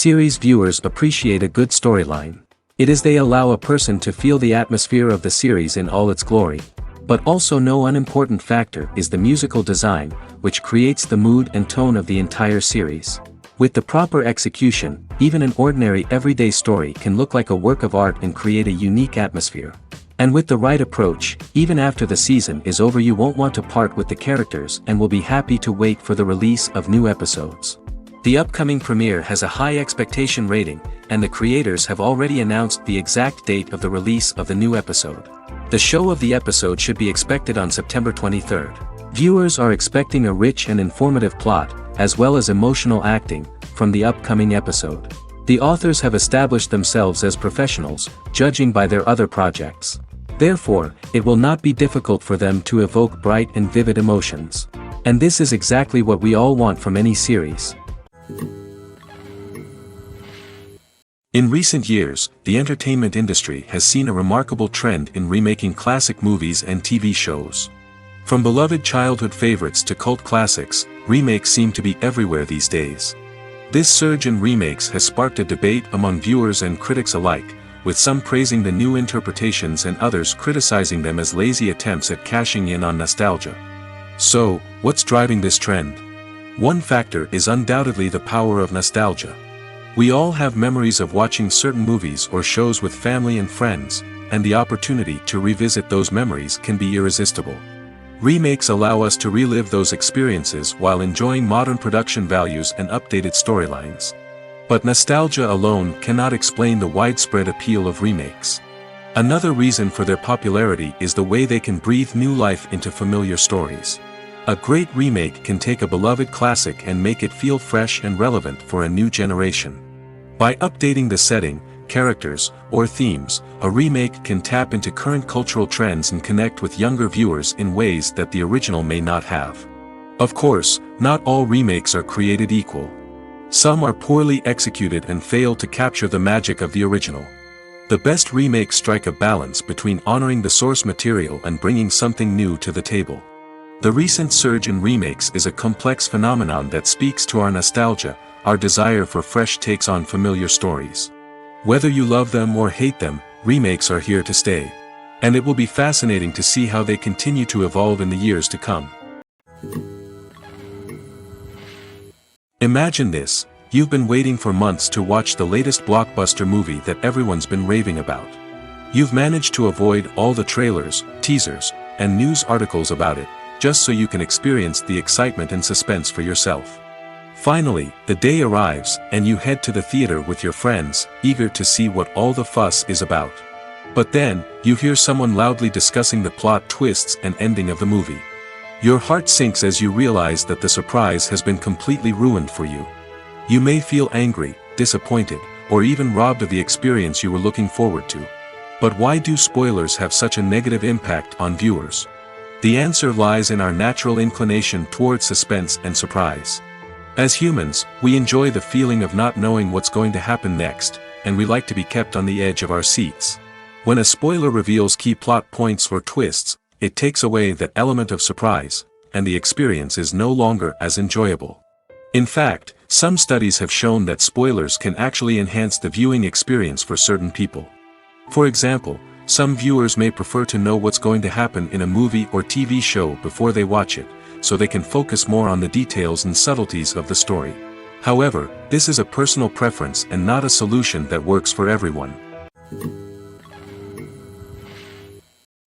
Series viewers appreciate a good storyline. It is they allow a person to feel the atmosphere of the series in all its glory. But also no unimportant factor is the musical design, which creates the mood and tone of the entire series. With the proper execution, even an ordinary everyday story can look like a work of art and create a unique atmosphere. And with the right approach, even after the season is over you won't want to part with the characters and will be happy to wait for the release of new episodes. The upcoming premiere has a high expectation rating, and the creators have already announced the exact date of the release of the new episode. The show of the episode should be expected on September 23rd. Viewers are expecting a rich and informative plot, as well as emotional acting, from the upcoming episode. The authors have established themselves as professionals, judging by their other projects. Therefore, it will not be difficult for them to evoke bright and vivid emotions. And this is exactly what we all want from any series. In recent years, the entertainment industry has seen a remarkable trend in remaking classic movies and TV shows. From beloved childhood favorites to cult classics, remakes seem to be everywhere these days. This surge in remakes has sparked a debate among viewers and critics alike, with some praising the new interpretations and others criticizing them as lazy attempts at cashing in on nostalgia. So, what's driving this trend? One factor is undoubtedly the power of nostalgia. We all have memories of watching certain movies or shows with family and friends, and the opportunity to revisit those memories can be irresistible. Remakes allow us to relive those experiences while enjoying modern production values and updated storylines. But nostalgia alone cannot explain the widespread appeal of remakes. Another reason for their popularity is the way they can breathe new life into familiar stories. A great remake can take a beloved classic and make it feel fresh and relevant for a new generation. By updating the setting, characters, or themes, a remake can tap into current cultural trends and connect with younger viewers in ways that the original may not have. Of course, not all remakes are created equal. Some are poorly executed and fail to capture the magic of the original. The best remakes strike a balance between honoring the source material and bringing something new to the table. The recent surge in remakes is a complex phenomenon that speaks to our nostalgia, our desire for fresh takes on familiar stories. Whether you love them or hate them, remakes are here to stay. And it will be fascinating to see how they continue to evolve in the years to come. Imagine this: you've been waiting for months to watch the latest blockbuster movie that everyone's been raving about. You've managed to avoid all the trailers, teasers, and news articles about it, just so you can experience the excitement and suspense for yourself. Finally, the day arrives, and you head to the theater with your friends, eager to see what all the fuss is about. But then, you hear someone loudly discussing the plot twists and ending of the movie. Your heart sinks as you realize that the surprise has been completely ruined for you. You may feel angry, disappointed, or even robbed of the experience you were looking forward to. But why do spoilers have such a negative impact on viewers? The answer lies in our natural inclination towards suspense and surprise. As humans, we enjoy the feeling of not knowing what's going to happen next, and we like to be kept on the edge of our seats. When a spoiler reveals key plot points or twists, it takes away that element of surprise, and the experience is no longer as enjoyable. In fact, some studies have shown that spoilers can actually enhance the viewing experience for certain people. For example, some viewers may prefer to know what's going to happen in a movie or TV show before they watch it, so they can focus more on the details and subtleties of the story. However, this is a personal preference and not a solution that works for everyone.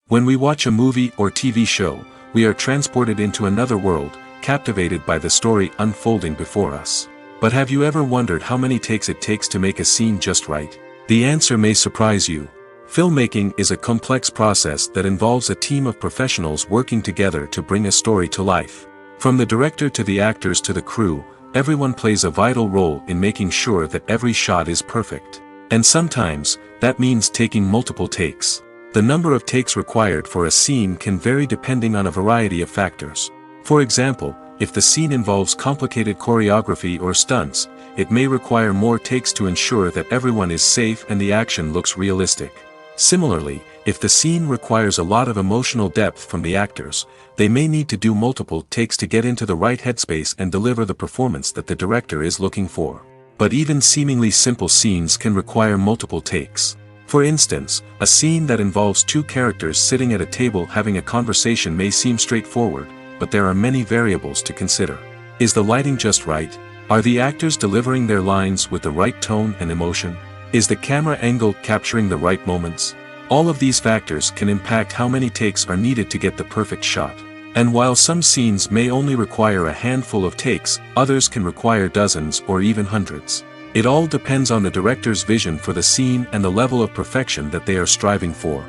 When we watch a movie or TV show, we are transported into another world, captivated by the story unfolding before us. But have you ever wondered how many takes it takes to make a scene just right? The answer may surprise you. Filmmaking is a complex process that involves a team of professionals working together to bring a story to life. From the director to the actors to the crew, everyone plays a vital role in making sure that every shot is perfect. And sometimes, that means taking multiple takes. The number of takes required for a scene can vary depending on a variety of factors. For example, if the scene involves complicated choreography or stunts, it may require more takes to ensure that everyone is safe and the action looks realistic. Similarly, if the scene requires a lot of emotional depth from the actors, they may need to do multiple takes to get into the right headspace and deliver the performance that the director is looking for. But even seemingly simple scenes can require multiple takes. For instance, a scene that involves two characters sitting at a table having a conversation may seem straightforward, but there are many variables to consider. Is the lighting just right? Are the actors delivering their lines with the right tone and emotion? Is the camera angle capturing the right moments? All of these factors can impact how many takes are needed to get the perfect shot. And while some scenes may only require a handful of takes, others can require dozens or even hundreds. It all depends on the director's vision for the scene and the level of perfection that they are striving for.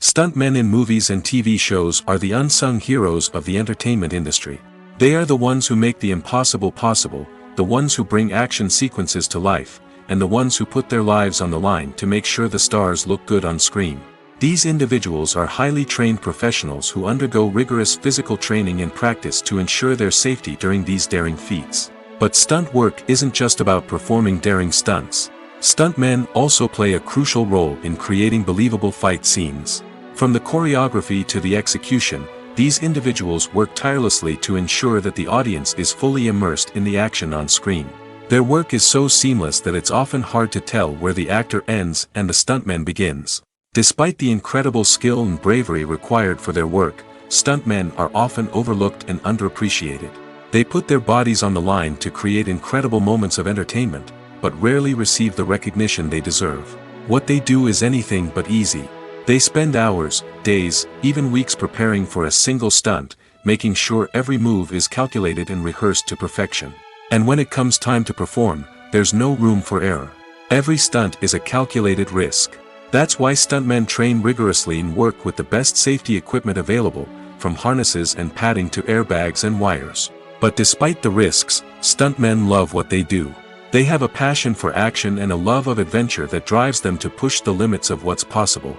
Stuntmen in movies and TV shows are the unsung heroes of the entertainment industry. They are the ones who make the impossible possible, the ones who bring action sequences to life, and the ones who put their lives on the line to make sure the stars look good on screen. These individuals are highly trained professionals who undergo rigorous physical training and practice to ensure their safety during these daring feats. But stunt work isn't just about performing daring stunts. Stuntmen also play a crucial role in creating believable fight scenes. From the choreography to the execution, these individuals work tirelessly to ensure that the audience is fully immersed in the action on screen. Their work is so seamless that it's often hard to tell where the actor ends and the stuntman begins. Despite the incredible skill and bravery required for their work, stuntmen are often overlooked and underappreciated. They put their bodies on the line to create incredible moments of entertainment, but rarely receive the recognition they deserve. What they do is anything but easy. They spend hours, days, even weeks preparing for a single stunt, making sure every move is calculated and rehearsed to perfection. And when it comes time to perform, there's no room for error. Every stunt is a calculated risk. That's why stuntmen train rigorously and work with the best safety equipment available, from harnesses and padding to airbags and wires. But despite the risks, stuntmen love what they do. They have a passion for action and a love of adventure that drives them to push the limits of what's possible.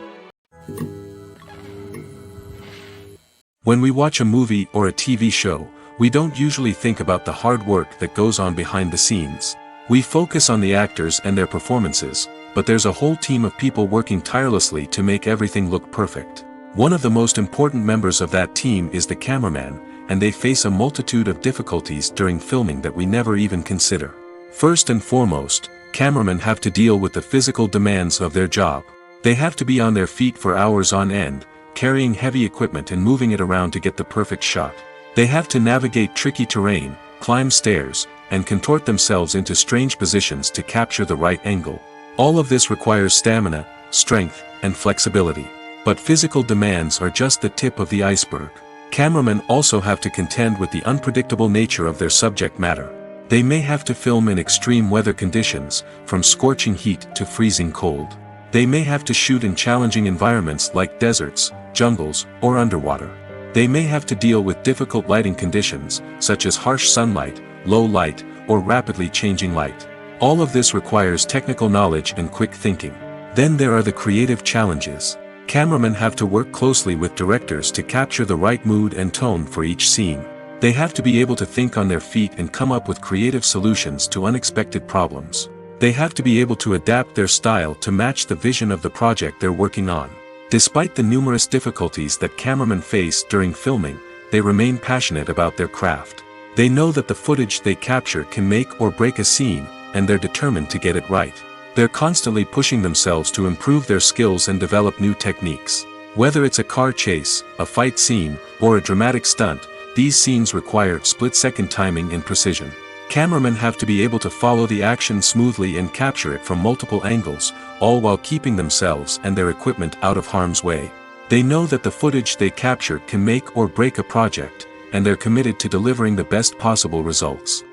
When we watch a movie or a TV show, we don't usually think about the hard work that goes on behind the scenes. We focus on the actors and their performances, but there's a whole team of people working tirelessly to make everything look perfect. One of the most important members of that team is the cameraman, and they face a multitude of difficulties during filming that we never even consider. First and foremost, cameramen have to deal with the physical demands of their job. They have to be on their feet for hours on end, carrying heavy equipment and moving it around to get the perfect shot. They have to navigate tricky terrain, climb stairs, and contort themselves into strange positions to capture the right angle. All of this requires stamina, strength, and flexibility. But physical demands are just the tip of the iceberg. Cameramen also have to contend with the unpredictable nature of their subject matter. They may have to film in extreme weather conditions, from scorching heat to freezing cold. They may have to shoot in challenging environments like deserts, jungles, or underwater. They may have to deal with difficult lighting conditions, such as harsh sunlight, low light, or rapidly changing light. All of this requires technical knowledge and quick thinking. Then there are the creative challenges. Cameramen have to work closely with directors to capture the right mood and tone for each scene. They have to be able to think on their feet and come up with creative solutions to unexpected problems. They have to be able to adapt their style to match the vision of the project they're working on. Despite the numerous difficulties that cameramen face during filming, they remain passionate about their craft. They know that the footage they capture can make or break a scene, and they're determined to get it right. They're constantly pushing themselves to improve their skills and develop new techniques. Whether it's a car chase, a fight scene, or a dramatic stunt, these scenes require split-second timing and precision. Cameramen have to be able to follow the action smoothly and capture it from multiple angles, all while keeping themselves and their equipment out of harm's way. They know that the footage they capture can make or break a project, and they're committed to delivering the best possible results.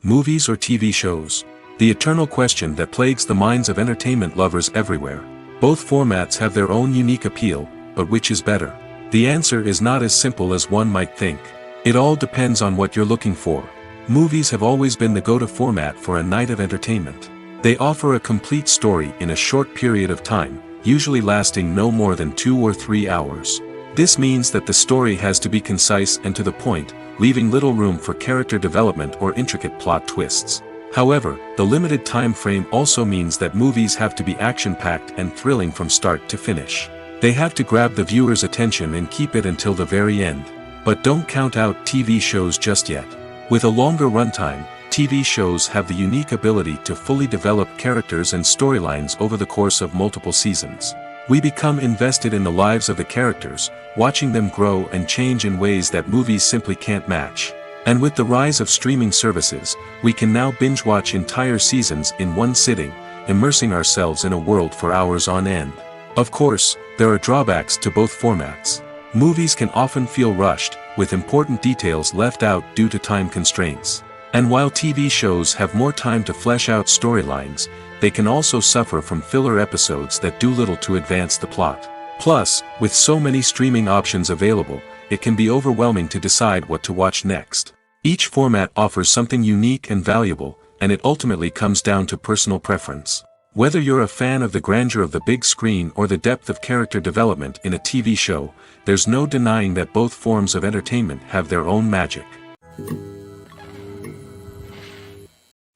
Movies or TV shows? The eternal question that plagues the minds of entertainment lovers everywhere. Both formats have their own unique appeal, but which is better? The answer is not as simple as one might think. It all depends on what you're looking for. Movies have always been the go-to format for a night of entertainment. They offer a complete story in a short period of time, usually lasting no more than 2 or 3 hours. This means that the story has to be concise and to the point, leaving little room for character development or intricate plot twists. However, the limited time frame also means that movies have to be action-packed and thrilling from start to finish. They have to grab the viewer's attention and keep it until the very end. But don't count out TV shows just yet. With a longer runtime, TV shows have the unique ability to fully develop characters and storylines over the course of multiple seasons. We become invested in the lives of the characters, watching them grow and change in ways that movies simply can't match. And with the rise of streaming services, we can now binge-watch entire seasons in one sitting, immersing ourselves in a world for hours on end. Of course, there are drawbacks to both formats. Movies can often feel rushed, with important details left out due to time constraints. And while TV shows have more time to flesh out storylines, they can also suffer from filler episodes that do little to advance the plot. Plus, with so many streaming options available, it can be overwhelming to decide what to watch next. Each format offers something unique and valuable, and it ultimately comes down to personal preference. Whether you're a fan of the grandeur of the big screen or the depth of character development in a TV show, there's no denying that both forms of entertainment have their own magic.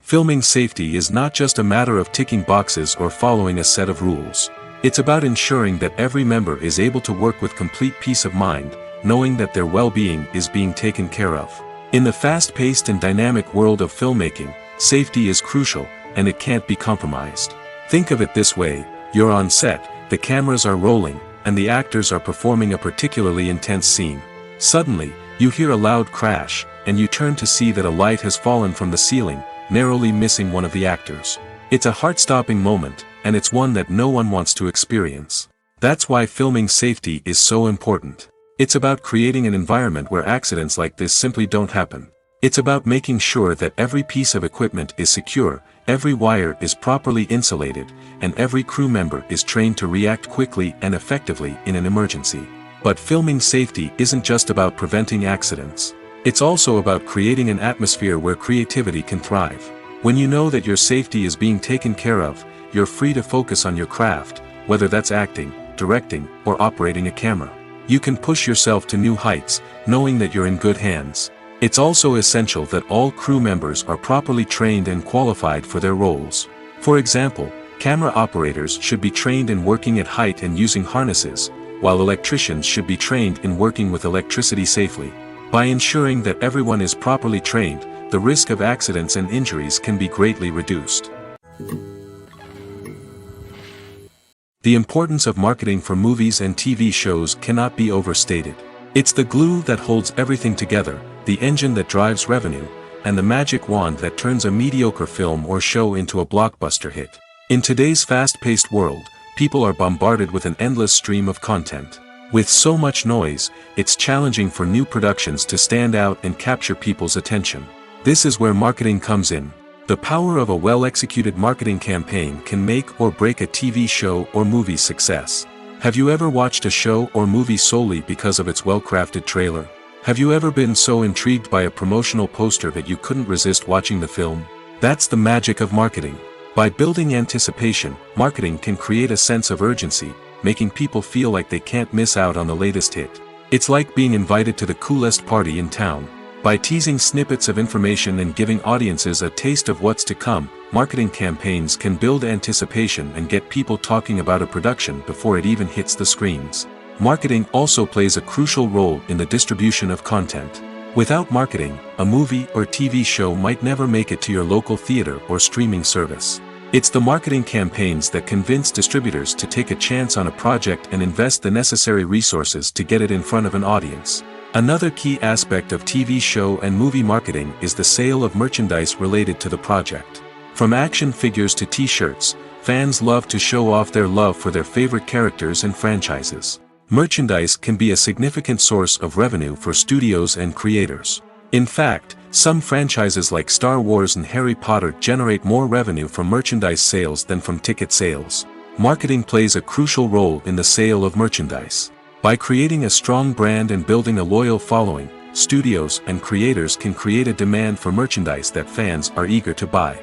Filming safety is not just a matter of ticking boxes or following a set of rules. It's about ensuring that every member is able to work with complete peace of mind, knowing that their well-being is being taken care of. In the fast-paced and dynamic world of filmmaking, safety is crucial, and it can't be compromised. Think of it this way: you're on set, the cameras are rolling, and the actors are performing a particularly intense scene. Suddenly, you hear a loud crash, and you turn to see that a light has fallen from the ceiling, narrowly missing one of the actors. It's a heart-stopping moment, and it's one that no one wants to experience. That's why filming safety is so important. It's about creating an environment where accidents like this simply don't happen. It's about making sure that every piece of equipment is secure, every wire is properly insulated, and every crew member is trained to react quickly and effectively in an emergency. But filming safety isn't just about preventing accidents. It's also about creating an atmosphere where creativity can thrive. When you know that your safety is being taken care of, you're free to focus on your craft, whether that's acting, directing, or operating a camera. You can push yourself to new heights, knowing that you're in good hands. It's also essential that all crew members are properly trained and qualified for their roles. For example, camera operators should be trained in working at height and using harnesses, while electricians should be trained in working with electricity safely. By ensuring that everyone is properly trained, the risk of accidents and injuries can be greatly reduced. The importance of marketing for movies and TV shows cannot be overstated. It's the glue that holds everything together, the engine that drives revenue, and the magic wand that turns a mediocre film or show into a blockbuster hit. In today's fast-paced world, people are bombarded with an endless stream of content. With so much noise, it's challenging for new productions to stand out and capture people's attention. This is where marketing comes in. The power of a well-executed marketing campaign can make or break a TV show or movie's success. Have you ever watched a show or movie solely because of its well-crafted trailer? Have you ever been so intrigued by a promotional poster that you couldn't resist watching the film? That's the magic of marketing. By building anticipation, marketing can create a sense of urgency, making people feel like they can't miss out on the latest hit. It's like being invited to the coolest party in town. By teasing snippets of information and giving audiences a taste of what's to come, marketing campaigns can build anticipation and get people talking about a production before it even hits the screens. Marketing also plays a crucial role in the distribution of content. Without marketing, a movie or TV show might never make it to your local theater or streaming service. It's the marketing campaigns that convince distributors to take a chance on a project and invest the necessary resources to get it in front of an audience. Another key aspect of TV show and movie marketing is the sale of merchandise related to the project. From action figures to t-shirts, fans love to show off their love for their favorite characters and franchises. Merchandise can be a significant source of revenue for studios and creators. In fact, some franchises like Star Wars and Harry Potter generate more revenue from merchandise sales than from ticket sales. Marketing plays a crucial role in the sale of merchandise. By creating a strong brand and building a loyal following, studios and creators can create a demand for merchandise that fans are eager to buy.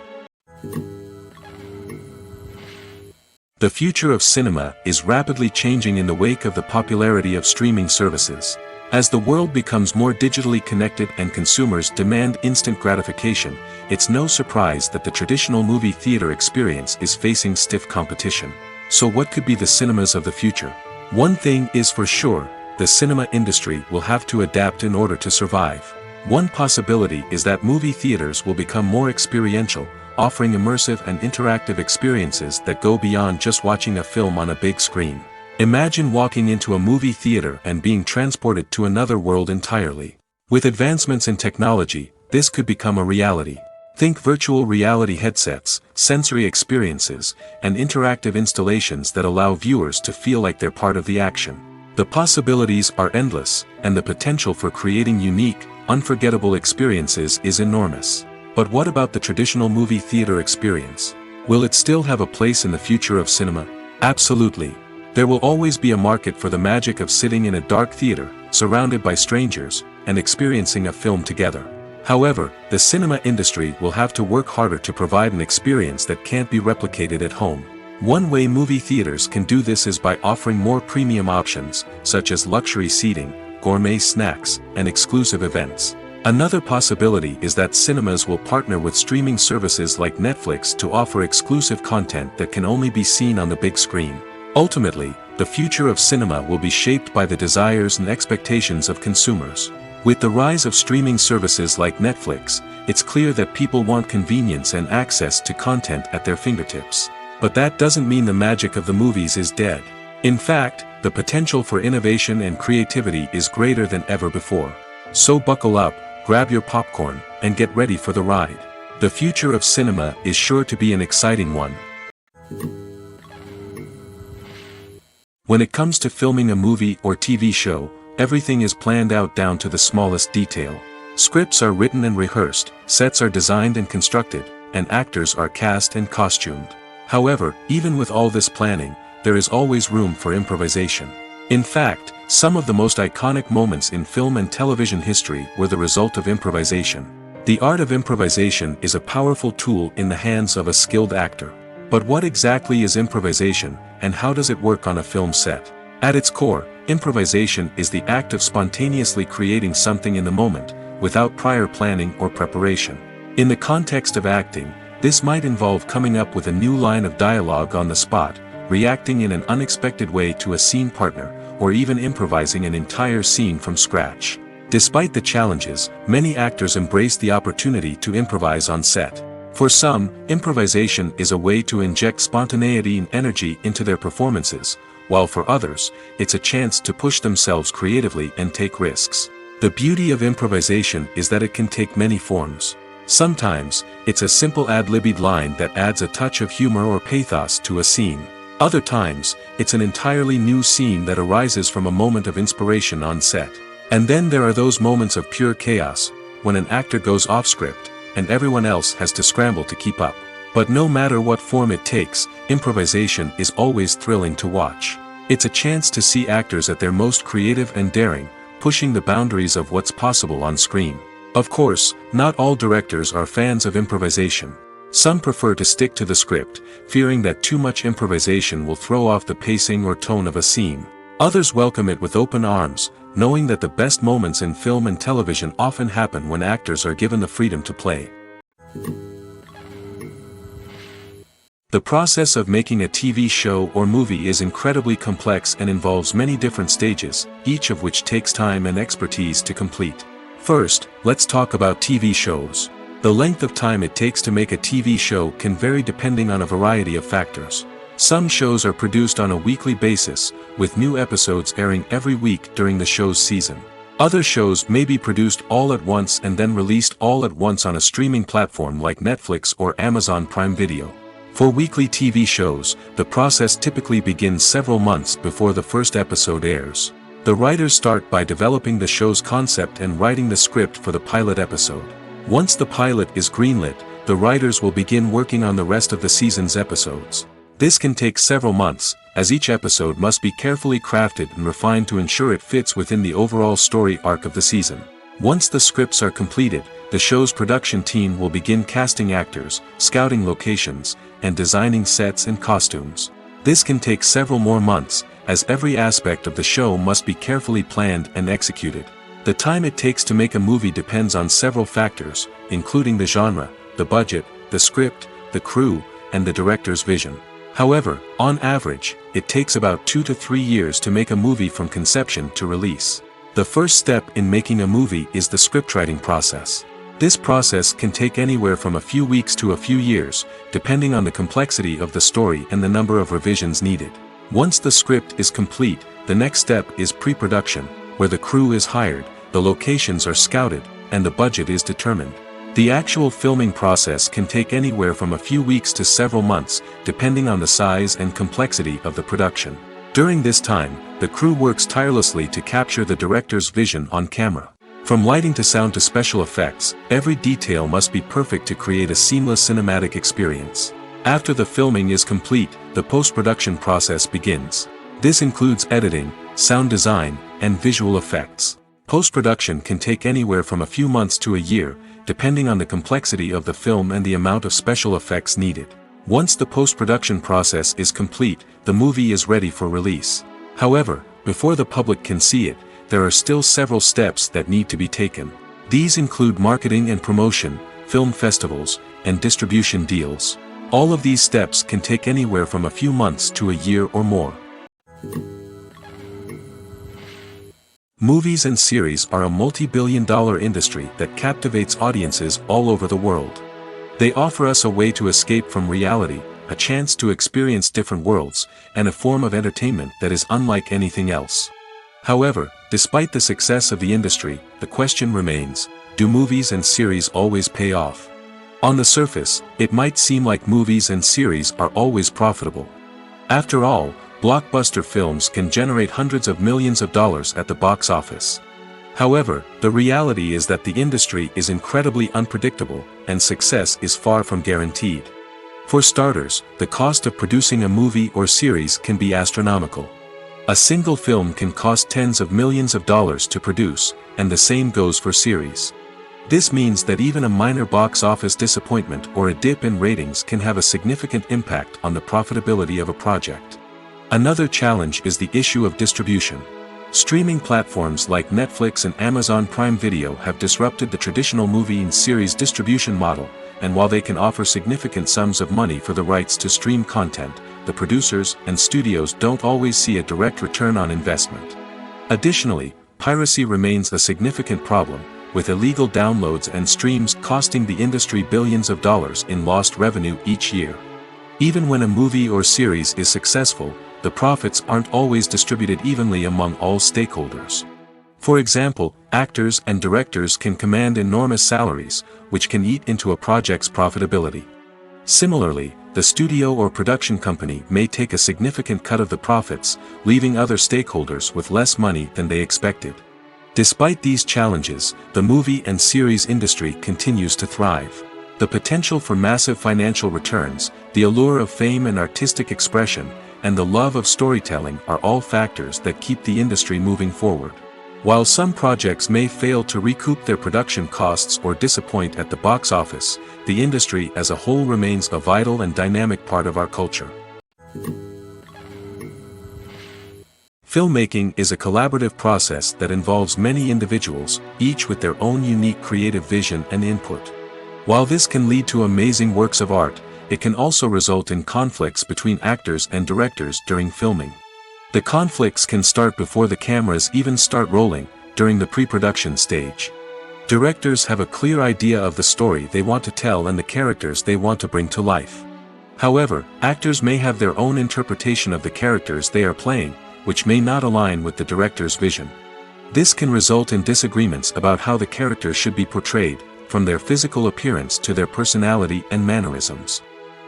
The future of cinema is rapidly changing in the wake of the popularity of streaming services. As the world becomes more digitally connected and consumers demand instant gratification, it's no surprise that the traditional movie theater experience is facing stiff competition. So what could be the cinemas of the future? One thing is for sure, the cinema industry will have to adapt in order to survive. One possibility is that movie theaters will become more experiential, offering immersive and interactive experiences that go beyond just watching a film on a big screen. Imagine walking into a movie theater and being transported to another world entirely. With advancements in technology, this could become a reality. Think virtual reality headsets, sensory experiences, and interactive installations that allow viewers to feel like they're part of the action. The possibilities are endless, and the potential for creating unique, unforgettable experiences is enormous. But what about the traditional movie theater experience? Will it still have a place in the future of cinema? Absolutely. There will always be a market for the magic of sitting in a dark theater, surrounded by strangers, and experiencing a film together. However, the cinema industry will have to work harder to provide an experience that can't be replicated at home. One way movie theaters can do this is by offering more premium options, such as luxury seating, gourmet snacks, and exclusive events. Another possibility is that cinemas will partner with streaming services like Netflix to offer exclusive content that can only be seen on the big screen. Ultimately, the future of cinema will be shaped by the desires and expectations of consumers. With the rise of streaming services like Netflix, it's clear that people want convenience and access to content at their fingertips. But that doesn't mean the magic of the movies is dead. In fact, the potential for innovation and creativity is greater than ever before. So buckle up, grab your popcorn, and get ready for the ride. The future of cinema is sure to be an exciting one. When it comes to filming a movie or TV show, everything is planned out down to the smallest detail. Scripts are written and rehearsed, sets are designed and constructed, and actors are cast and costumed. However, even with all this planning, there is always room for improvisation. In fact, some of the most iconic moments in film and television history were the result of improvisation. The art of improvisation is a powerful tool in the hands of a skilled actor. But what exactly is improvisation, and how does it work on a film set? At its core, improvisation is the act of spontaneously creating something in the moment, without prior planning or preparation. In the context of acting, this might involve coming up with a new line of dialogue on the spot, reacting in an unexpected way to a scene partner, or even improvising an entire scene from scratch. Despite the challenges, many actors embrace the opportunity to improvise on set. For some, improvisation is a way to inject spontaneity and energy into their performances, while for others, it's a chance to push themselves creatively and take risks. The beauty of improvisation is that it can take many forms. Sometimes, it's a simple ad-libbed line that adds a touch of humor or pathos to a scene. Other times, it's an entirely new scene that arises from a moment of inspiration on set. And then there are those moments of pure chaos, when an actor goes off script, and everyone else has to scramble to keep up. But no matter what form it takes, improvisation is always thrilling to watch. It's a chance to see actors at their most creative and daring, pushing the boundaries of what's possible on screen. Of course, not all directors are fans of improvisation. Some prefer to stick to the script, fearing that too much improvisation will throw off the pacing or tone of a scene. Others welcome it with open arms, knowing that the best moments in film and television often happen when actors are given the freedom to play. The process of making a TV show or movie is incredibly complex and involves many different stages, each of which takes time and expertise to complete. First, let's talk about TV shows. The length of time it takes to make a TV show can vary depending on a variety of factors. Some shows are produced on a weekly basis, with new episodes airing every week during the show's season. Other shows may be produced all at once and then released all at once on a streaming platform like Netflix or Amazon Prime Video. For weekly TV shows, the process typically begins several months before the first episode airs. The writers start by developing the show's concept and writing the script for the pilot episode. Once the pilot is greenlit, the writers will begin working on the rest of the season's episodes. This can take several months, as each episode must be carefully crafted and refined to ensure it fits within the overall story arc of the season. Once the scripts are completed, the show's production team will begin casting actors, scouting locations, and designing sets and costumes. This can take several more months, as every aspect of the show must be carefully planned and executed. The time it takes to make a movie depends on several factors, including the genre, the budget, the script, the crew, and the director's vision. However, on average, it takes about 2 to 3 years to make a movie from conception to release. The first step in making a movie is the scriptwriting process. This process can take anywhere from a few weeks to a few years, depending on the complexity of the story and the number of revisions needed. Once the script is complete, the next step is pre-production, where the crew is hired, the locations are scouted, and the budget is determined. The actual filming process can take anywhere from a few weeks to several months, depending on the size and complexity of the production. During this time, the crew works tirelessly to capture the director's vision on camera. From lighting to sound to special effects, every detail must be perfect to create a seamless cinematic experience. After the filming is complete, the post-production process begins. This includes editing, sound design, and visual effects. Post-production can take anywhere from a few months to a year, depending on the complexity of the film and the amount of special effects needed. Once the post-production process is complete, the movie is ready for release. However, before the public can see it, there are still several steps that need to be taken. These include marketing and promotion, film festivals, and distribution deals. All of these steps can take anywhere from a few months to a year or more. Movies and series are a multi-billion-dollar industry that captivates audiences all over the world. They offer us a way to escape from reality, a chance to experience different worlds, and a form of entertainment that is unlike anything else. However, despite the success of the industry, the question remains, do movies and series always pay off? On the surface, it might seem like movies and series are always profitable. After all, blockbuster films can generate hundreds of millions of dollars at the box office. However, the reality is that the industry is incredibly unpredictable, and success is far from guaranteed. For starters, the cost of producing a movie or series can be astronomical. A single film can cost tens of millions of dollars to produce, and the same goes for series. This means that even a minor box office disappointment or a dip in ratings can have a significant impact on the profitability of a project. Another challenge is the issue of distribution. Streaming platforms like Netflix and Amazon Prime Video have disrupted the traditional movie and series distribution model, and while they can offer significant sums of money for the rights to stream content, the producers and studios don't always see a direct return on investment. Additionally, piracy remains a significant problem, with illegal downloads and streams costing the industry billions of dollars in lost revenue each year. Even when a movie or series is successful, the profits aren't always distributed evenly among all stakeholders. For example, actors and directors can command enormous salaries, which can eat into a project's profitability. Similarly, the studio or production company may take a significant cut of the profits, leaving other stakeholders with less money than they expected. Despite these challenges, the movie and series industry continues to thrive. The potential for massive financial returns, the allure of fame and artistic expression, and the love of storytelling are all factors that keep the industry moving forward. While some projects may fail to recoup their production costs or disappoint at the box office, the industry as a whole remains a vital and dynamic part of our culture. Filmmaking is a collaborative process that involves many individuals, each with their own unique creative vision and input. While this can lead to amazing works of art, it can also result in conflicts between actors and directors during filming. The conflicts can start before the cameras even start rolling, during the pre-production stage. Directors have a clear idea of the story they want to tell and the characters they want to bring to life. However, actors may have their own interpretation of the characters they are playing, which may not align with the director's vision. This can result in disagreements about how the characters should be portrayed, from their physical appearance to their personality and mannerisms.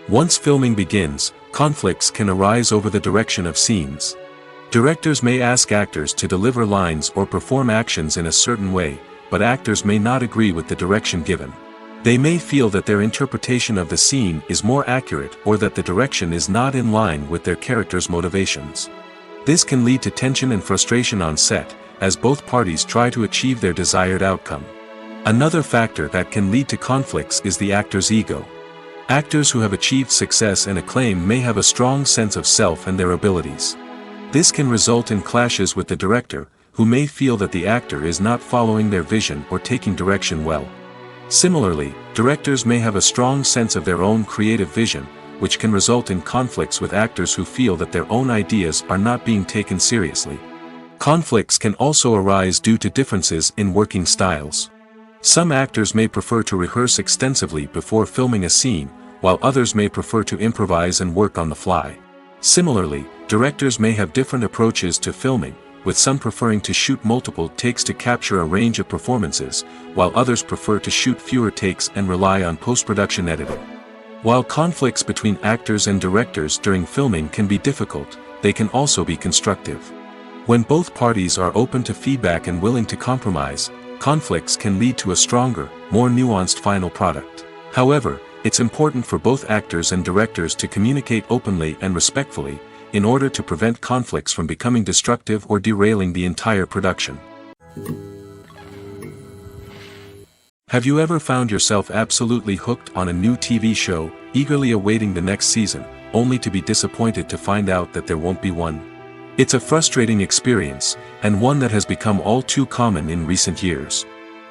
Once filming begins, conflicts can arise over the direction of scenes. Directors may ask actors to deliver lines or perform actions in a certain way, but actors may not agree with the direction given. They may feel that their interpretation of the scene is more accurate or that the direction is not in line with their character's motivations. This can lead to tension and frustration on set, as both parties try to achieve their desired outcome. Another factor that can lead to conflicts is the actor's ego. Actors who have achieved success and acclaim may have a strong sense of self and their abilities. This can result in clashes with the director, who may feel that the actor is not following their vision or taking direction well. Similarly, directors may have a strong sense of their own creative vision, which can result in conflicts with actors who feel that their own ideas are not being taken seriously. Conflicts can also arise due to differences in working styles. Some actors may prefer to rehearse extensively before filming a scene, while others may prefer to improvise and work on the fly. Similarly, directors may have different approaches to filming, with some preferring to shoot multiple takes to capture a range of performances, while others prefer to shoot fewer takes and rely on post-production editing. While conflicts between actors and directors during filming can be difficult, they can also be constructive. When both parties are open to feedback and willing to compromise, conflicts can lead to a stronger, more nuanced final product. However, it's important for both actors and directors to communicate openly and respectfully, in order to prevent conflicts from becoming destructive or derailing the entire production. Have you ever found yourself absolutely hooked on a new TV show, eagerly awaiting the next season, only to be disappointed to find out that there won't be one? It's a frustrating experience, and one that has become all too common in recent years.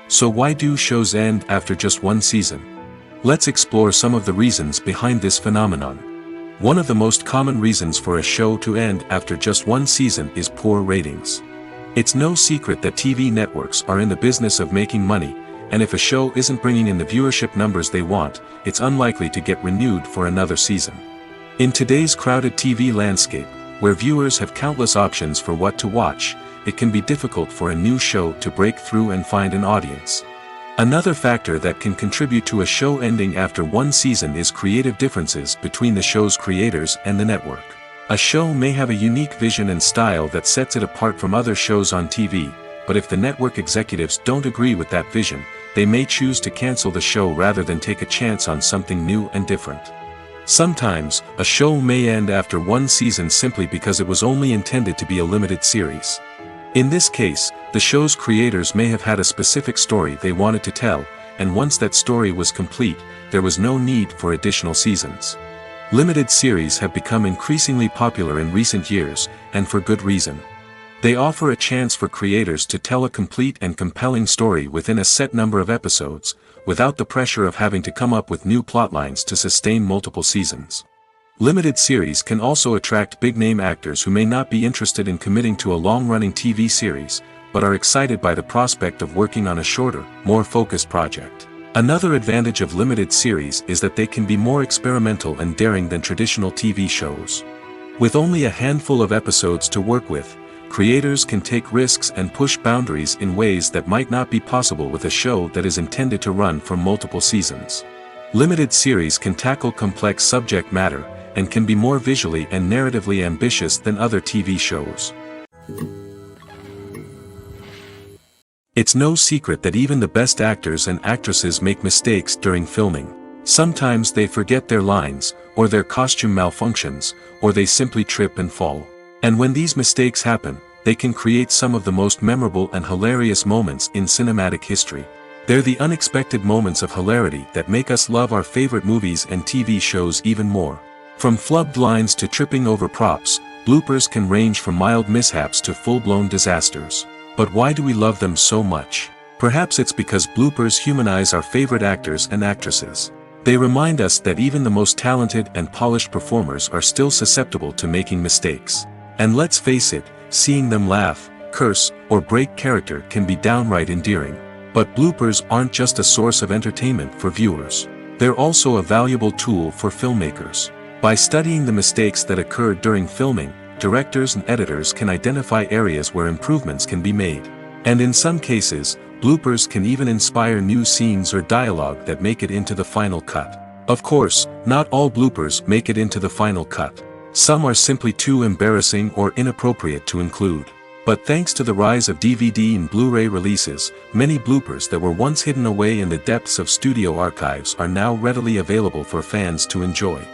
So why do shows end after just one season? Let's explore some of the reasons behind this phenomenon. One of the most common reasons for a show to end after just one season is poor ratings. It's no secret that TV networks are in the business of making money, and if a show isn't bringing in the viewership numbers they want, it's unlikely to get renewed for another season. In today's crowded TV landscape, where viewers have countless options for what to watch, it can be difficult for a new show to break through and find an audience. Another factor that can contribute to a show ending after one season is creative differences between the show's creators and the network. A show may have a unique vision and style that sets it apart from other shows on TV, but if the network executives don't agree with that vision, they may choose to cancel the show rather than take a chance on something new and different. Sometimes, a show may end after one season simply because it was only intended to be a limited series. In this case, the show's creators may have had a specific story they wanted to tell, and once that story was complete, there was no need for additional seasons. Limited series have become increasingly popular in recent years, and for good reason. They offer a chance for creators to tell a complete and compelling story within a set number of episodes, without the pressure of having to come up with new plotlines to sustain multiple seasons. Limited series can also attract big-name actors who may not be interested in committing to a long-running TV series, but are excited by the prospect of working on a shorter, more focused project. Another advantage of limited series is that they can be more experimental and daring than traditional TV shows. With only a handful of episodes to work with, creators can take risks and push boundaries in ways that might not be possible with a show that is intended to run for multiple seasons. Limited series can tackle complex subject matter, and can be more visually and narratively ambitious than other TV shows. It's no secret that even the best actors and actresses make mistakes during filming. Sometimes they forget their lines, or their costume malfunctions, or they simply trip and fall. And when these mistakes happen, they can create some of the most memorable and hilarious moments in cinematic history. They're the unexpected moments of hilarity that make us love our favorite movies and TV shows even more. From flubbed lines to tripping over props, bloopers can range from mild mishaps to full-blown disasters. But why do we love them so much? Perhaps it's because bloopers humanize our favorite actors and actresses. They remind us that even the most talented and polished performers are still susceptible to making mistakes. And let's face it, seeing them laugh, curse, or break character can be downright endearing. But bloopers aren't just a source of entertainment for viewers. They're also a valuable tool for filmmakers. By studying the mistakes that occurred during filming, directors and editors can identify areas where improvements can be made. And in some cases, bloopers can even inspire new scenes or dialogue that make it into the final cut. Of course, not all bloopers make it into the final cut. Some are simply too embarrassing or inappropriate to include. But thanks to the rise of DVD and Blu-ray releases, many bloopers that were once hidden away in the depths of studio archives are now readily available for fans to enjoy.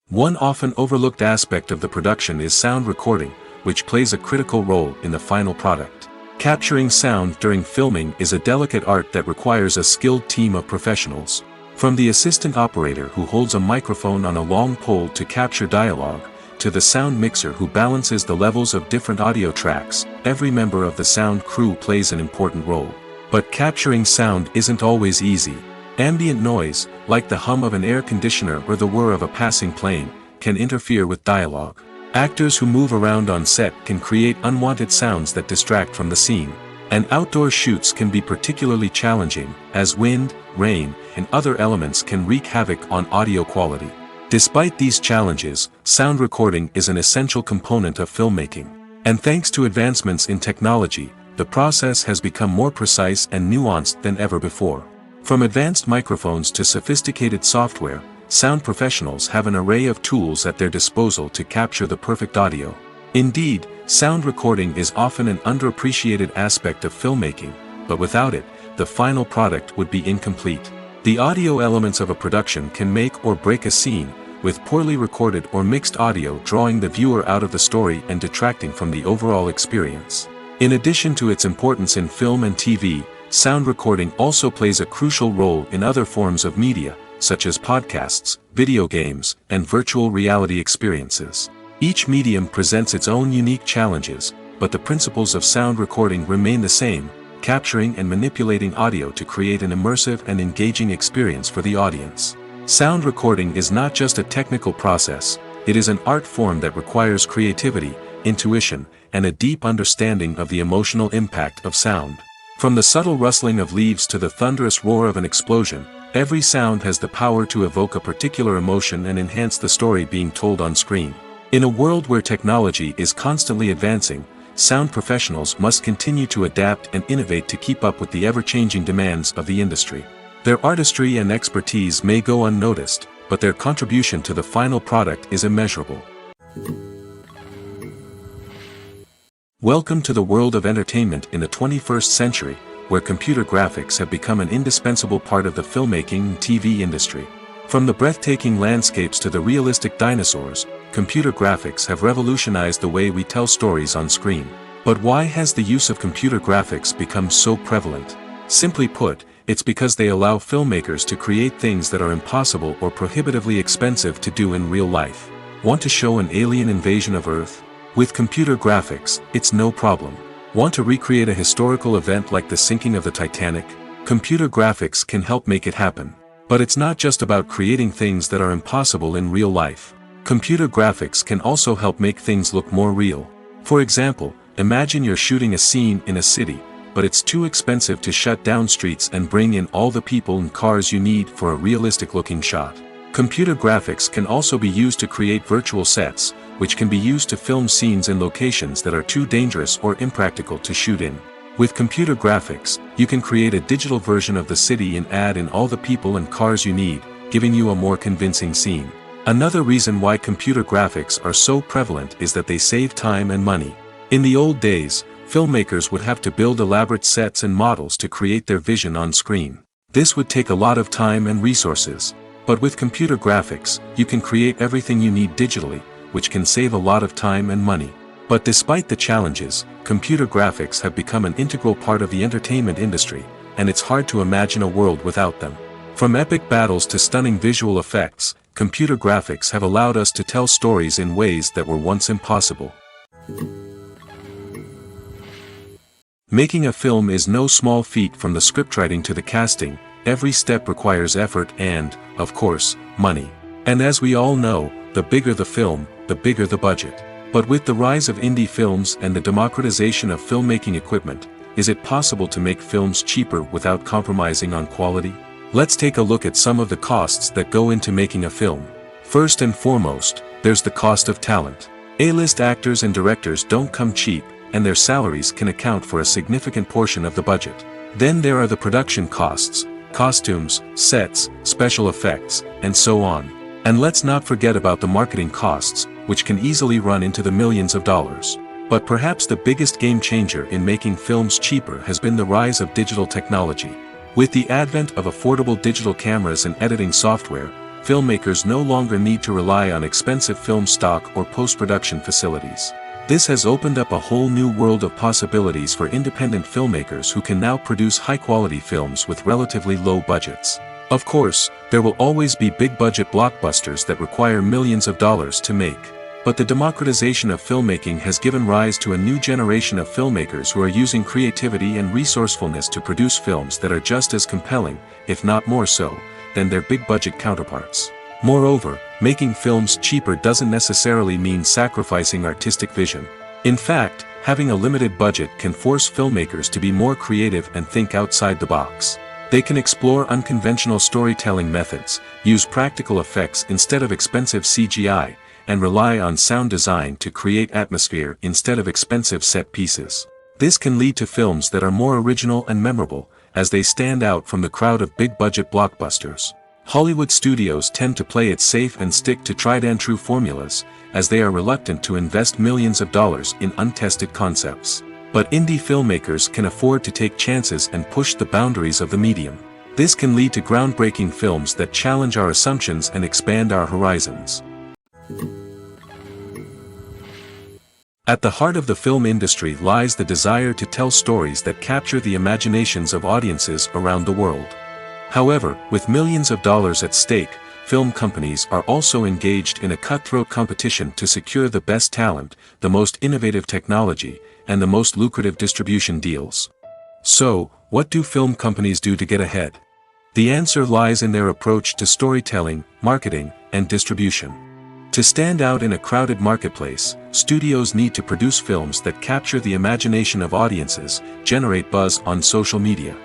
One often overlooked aspect of the production is sound recording, which plays a critical role in the final product. Capturing sound during filming is a delicate art that requires a skilled team of professionals. From the assistant operator who holds a microphone on a long pole to capture dialogue, to the sound mixer who balances the levels of different audio tracks, every member of the sound crew plays an important role. But capturing sound isn't always easy. Ambient noise, like the hum of an air conditioner or the whir of a passing plane, can interfere with dialogue. Actors who move around on set can create unwanted sounds that distract from the scene. And outdoor shoots can be particularly challenging, as wind, rain, and other elements can wreak havoc on audio quality. Despite these challenges, sound recording is an essential component of filmmaking. And thanks to advancements in technology, the process has become more precise and nuanced than ever before. From advanced microphones to sophisticated software, sound professionals have an array of tools at their disposal to capture the perfect audio. Indeed, sound recording is often an underappreciated aspect of filmmaking, but without it, the final product would be incomplete. The audio elements of a production can make or break a scene, with poorly recorded or mixed audio drawing the viewer out of the story and detracting from the overall experience. In addition to its importance in film and TV, sound recording also plays a crucial role in other forms of media, such as podcasts, video games, and virtual reality experiences. Each medium presents its own unique challenges, but the principles of sound recording remain the same: capturing and manipulating audio to create an immersive and engaging experience for the audience. Sound recording is not just a technical process, it is an art form that requires creativity, intuition, and a deep understanding of the emotional impact of sound. From the subtle rustling of leaves to the thunderous roar of an explosion, every sound has the power to evoke a particular emotion and enhance the story being told on screen. In a world where technology is constantly advancing, sound professionals must continue to adapt and innovate to keep up with the ever-changing demands of the industry. Their artistry and expertise may go unnoticed, but their contribution to the final product is immeasurable. Welcome to the world of entertainment in the 21st century, where computer graphics have become an indispensable part of the filmmaking and TV industry. From the breathtaking landscapes to the realistic dinosaurs, computer graphics have revolutionized the way we tell stories on screen. But why has the use of computer graphics become so prevalent? Simply put, it's because they allow filmmakers to create things that are impossible or prohibitively expensive to do in real life. Want to show an alien invasion of Earth? With computer graphics, it's no problem. Want to recreate a historical event like the sinking of the Titanic? Computer graphics can help make it happen. But it's not just about creating things that are impossible in real life. Computer graphics can also help make things look more real. For example, imagine you're shooting a scene in a city, but it's too expensive to shut down streets and bring in all the people and cars you need for a realistic-looking shot. Computer graphics can also be used to create virtual sets, which can be used to film scenes in locations that are too dangerous or impractical to shoot in. With computer graphics, you can create a digital version of the city and add in all the people and cars you need, giving you a more convincing scene. Another reason why computer graphics are so prevalent is that they save time and money. In the old days, filmmakers would have to build elaborate sets and models to create their vision on screen. This would take a lot of time and resources. But with computer graphics, you can create everything you need digitally, which can save a lot of time and money. But despite the challenges, computer graphics have become an integral part of the entertainment industry, and it's hard to imagine a world without them. From epic battles to stunning visual effects, computer graphics have allowed us to tell stories in ways that were once impossible. Making a film is no small feat. From the scriptwriting to the casting, every step requires effort and, of course, money. And as we all know, the bigger the film, the bigger the budget. But with the rise of indie films and the democratization of filmmaking equipment, is it possible to make films cheaper without compromising on quality? Let's take a look at some of the costs that go into making a film. First and foremost, there's the cost of talent. A-list actors and directors don't come cheap, and their salaries can account for a significant portion of the budget. Then there are the production costs, costumes, sets, special effects, and so on. And let's not forget about the marketing costs, which can easily run into the millions of dollars. But perhaps the biggest game changer in making films cheaper has been the rise of digital technology. With the advent of affordable digital cameras and editing software, filmmakers no longer need to rely on expensive film stock or post-production facilities. This has opened up a whole new world of possibilities for independent filmmakers who can now produce high-quality films with relatively low budgets. Of course, there will always be big-budget blockbusters that require millions of dollars to make. But the democratization of filmmaking has given rise to a new generation of filmmakers who are using creativity and resourcefulness to produce films that are just as compelling, if not more so, than their big-budget counterparts. Moreover, making films cheaper doesn't necessarily mean sacrificing artistic vision. In fact, having a limited budget can force filmmakers to be more creative and think outside the box. They can explore unconventional storytelling methods, use practical effects instead of expensive CGI, and rely on sound design to create atmosphere instead of expensive set pieces. This can lead to films that are more original and memorable, as they stand out from the crowd of big-budget blockbusters. Hollywood studios tend to play it safe and stick to tried-and-true formulas, as they are reluctant to invest millions of dollars in untested concepts. But indie filmmakers can afford to take chances and push the boundaries of the medium. This can lead to groundbreaking films that challenge our assumptions and expand our horizons. At the heart of the film industry lies the desire to tell stories that capture the imaginations of audiences around the world. However, with millions of dollars at stake, film companies are also engaged in a cutthroat competition to secure the best talent, the most innovative technology, and the most lucrative distribution deals. So, what do film companies do to get ahead? The answer lies in their approach to storytelling, marketing, and distribution. To stand out in a crowded marketplace, studios need to produce films that capture the imagination of audiences, generate buzz on social media.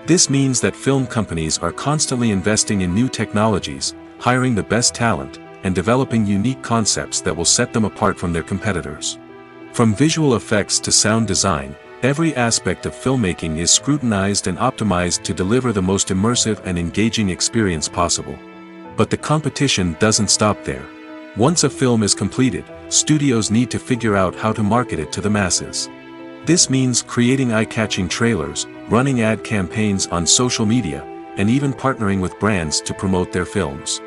This means that film companies are constantly investing in new technologies, hiring the best talent, and developing unique concepts that will set them apart from their competitors. From visual effects to sound design, every aspect of filmmaking is scrutinized and optimized to deliver the most immersive and engaging experience possible. But the competition doesn't stop there. Once a film is completed, studios need to figure out how to market it to the masses. This means creating eye-catching trailers, running ad campaigns on social media, and even partnering with brands to promote their films.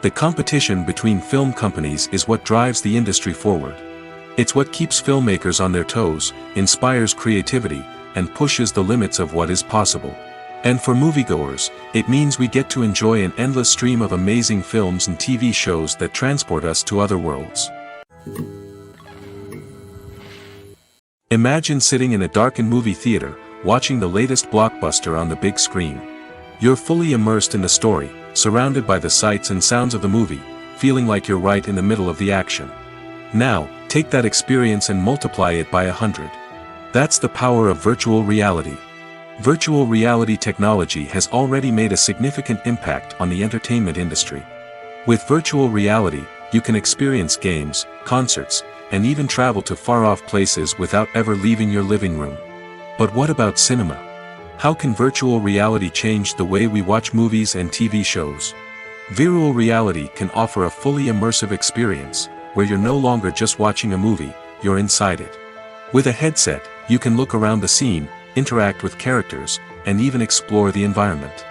The competition between film companies is what drives the industry forward. It's what keeps filmmakers on their toes, inspires creativity, and pushes the limits of what is possible. And for moviegoers, it means we get to enjoy an endless stream of amazing films and TV shows that transport us to other worlds. Imagine sitting in a darkened movie theater, watching the latest blockbuster on the big screen. You're fully immersed in the story, surrounded by the sights and sounds of the movie, feeling like you're right in the middle of the action. Now, take that experience and multiply it by 100. That's the power of virtual reality. Virtual reality technology has already made a significant impact on the entertainment industry. With virtual reality, you can experience games, concerts, and even travel to far-off places without ever leaving your living room. But what about cinema? How can virtual reality change the way we watch movies and TV shows? Virtual reality can offer a fully immersive experience, where you're no longer just watching a movie, you're inside it. With a headset, you can look around the scene, interact with characters, and even explore the environment.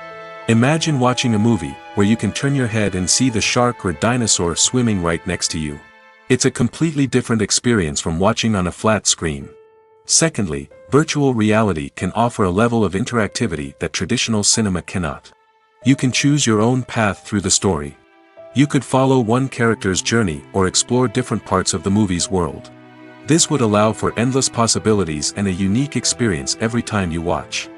Imagine watching a movie where you can turn your head and see the shark or dinosaur swimming right next to you. It's a completely different experience from watching on a flat screen. Secondly, virtual reality can offer a level of interactivity that traditional cinema cannot. You can choose your own path through the story. You could follow one character's journey or explore different parts of the movie's world. This would allow for endless possibilities and a unique experience every time you watch.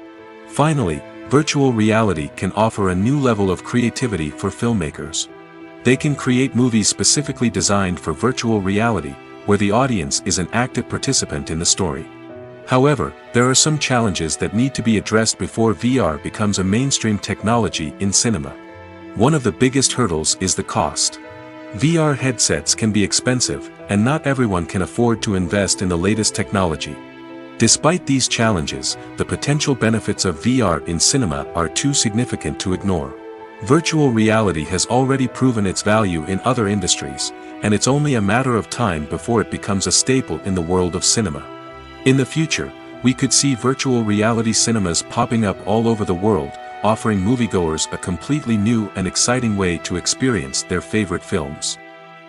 Finally, virtual reality can offer a new level of creativity for filmmakers. They can create movies specifically designed for virtual reality, where the audience is an active participant in the story. However, there are some challenges that need to be addressed before VR becomes a mainstream technology in cinema. One of the biggest hurdles is the cost. VR headsets can be expensive, and not everyone can afford to invest in the latest technology. Despite these challenges, the potential benefits of VR in cinema are too significant to ignore. Virtual reality has already proven its value in other industries, and it's only a matter of time before it becomes a staple in the world of cinema. In the future, we could see virtual reality cinemas popping up all over the world, offering moviegoers a completely new and exciting way to experience their favorite films.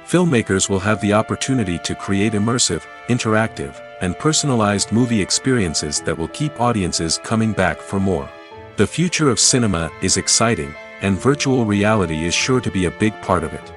Filmmakers will have the opportunity to create immersive, interactive, and personalized movie experiences that will keep audiences coming back for more. The future of cinema is exciting, and virtual reality is sure to be a big part of it.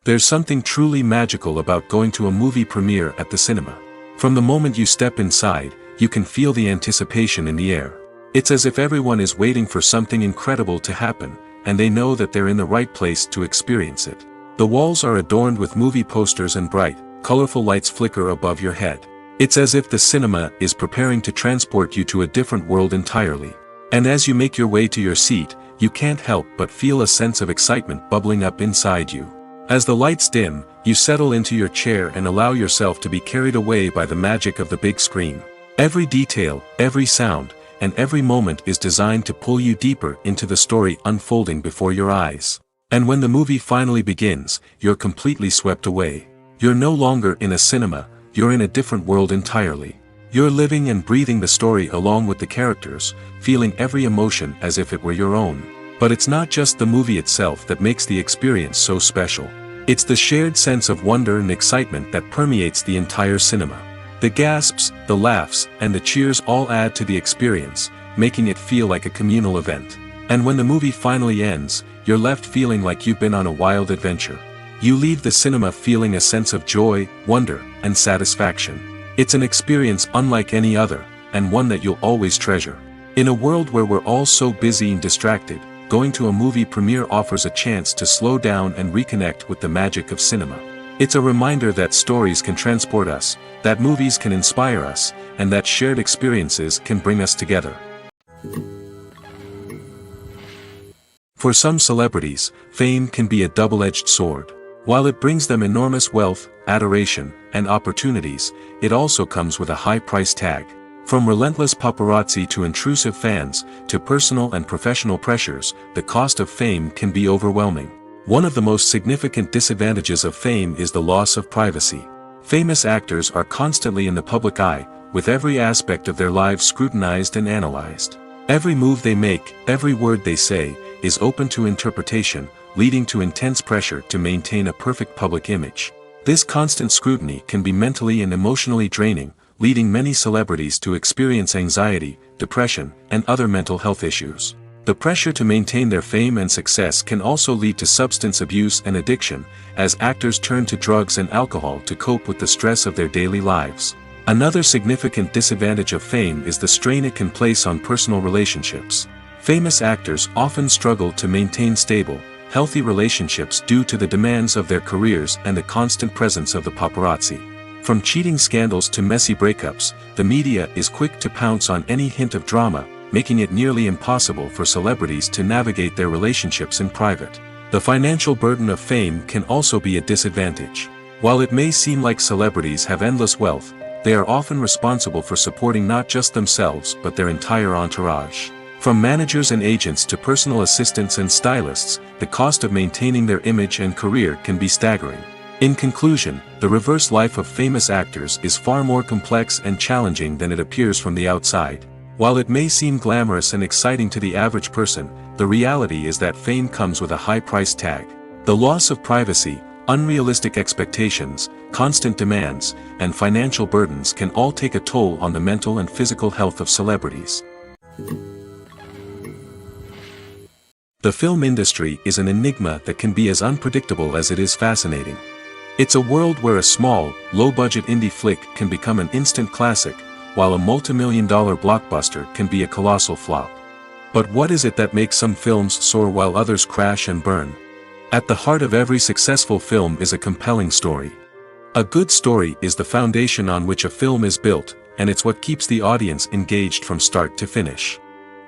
There's something truly magical about going to a movie premiere at the cinema. From the moment you step inside, you can feel the anticipation in the air. It's as if everyone is waiting for something incredible to happen, and they know that they're in the right place to experience it. The walls are adorned with movie posters and bright, colorful lights flicker above your head. It's as if the cinema is preparing to transport you to a different world entirely. And as you make your way to your seat, you can't help but feel a sense of excitement bubbling up inside you. As the lights dim, you settle into your chair and allow yourself to be carried away by the magic of the big screen. Every detail, every sound, and every moment is designed to pull you deeper into the story unfolding before your eyes. And when the movie finally begins, you're completely swept away. You're no longer in a cinema, you're in a different world entirely. You're living and breathing the story along with the characters, feeling every emotion as if it were your own. But it's not just the movie itself that makes the experience so special. It's the shared sense of wonder and excitement that permeates the entire cinema. The gasps, the laughs, and the cheers all add to the experience, making it feel like a communal event. And when the movie finally ends, you're left feeling like you've been on a wild adventure. You leave the cinema feeling a sense of joy, wonder, and satisfaction. It's an experience unlike any other, and one that you'll always treasure. In a world where we're all so busy and distracted, going to a movie premiere offers a chance to slow down and reconnect with the magic of cinema. It's a reminder that stories can transport us, that movies can inspire us, and that shared experiences can bring us together. For some celebrities, fame can be a double-edged sword. While it brings them enormous wealth, adoration, and opportunities, it also comes with a high price tag. From relentless paparazzi to intrusive fans, to personal and professional pressures, the cost of fame can be overwhelming. One of the most significant disadvantages of fame is the loss of privacy. Famous actors are constantly in the public eye, with every aspect of their lives scrutinized and analyzed. Every move they make, every word they say, is open to interpretation, leading to intense pressure to maintain a perfect public image. This constant scrutiny can be mentally and emotionally draining, leading many celebrities to experience anxiety, depression, and other mental health issues. The pressure to maintain their fame and success can also lead to substance abuse and addiction, as actors turn to drugs and alcohol to cope with the stress of their daily lives. Another significant disadvantage of fame is the strain it can place on personal relationships. Famous actors often struggle to maintain stable, healthy relationships due to the demands of their careers and the constant presence of the paparazzi. From cheating scandals to messy breakups, the media is quick to pounce on any hint of drama, making it nearly impossible for celebrities to navigate their relationships in private. The financial burden of fame can also be a disadvantage. While it may seem like celebrities have endless wealth, they are often responsible for supporting not just themselves but their entire entourage. From managers and agents to personal assistants and stylists, the cost of maintaining their image and career can be staggering. In conclusion, the reverse life of famous actors is far more complex and challenging than it appears from the outside. While it may seem glamorous and exciting to the average person, the reality is that fame comes with a high price tag. The loss of privacy, unrealistic expectations, constant demands, and financial burdens can all take a toll on the mental and physical health of celebrities. The film industry is an enigma that can be as unpredictable as it is fascinating. It's a world where a small, low-budget indie flick can become an instant classic, while a multi-million-dollar blockbuster can be a colossal flop. But what is it that makes some films soar while others crash and burn? At the heart of every successful film is a compelling story. A good story is the foundation on which a film is built, and it's what keeps the audience engaged from start to finish.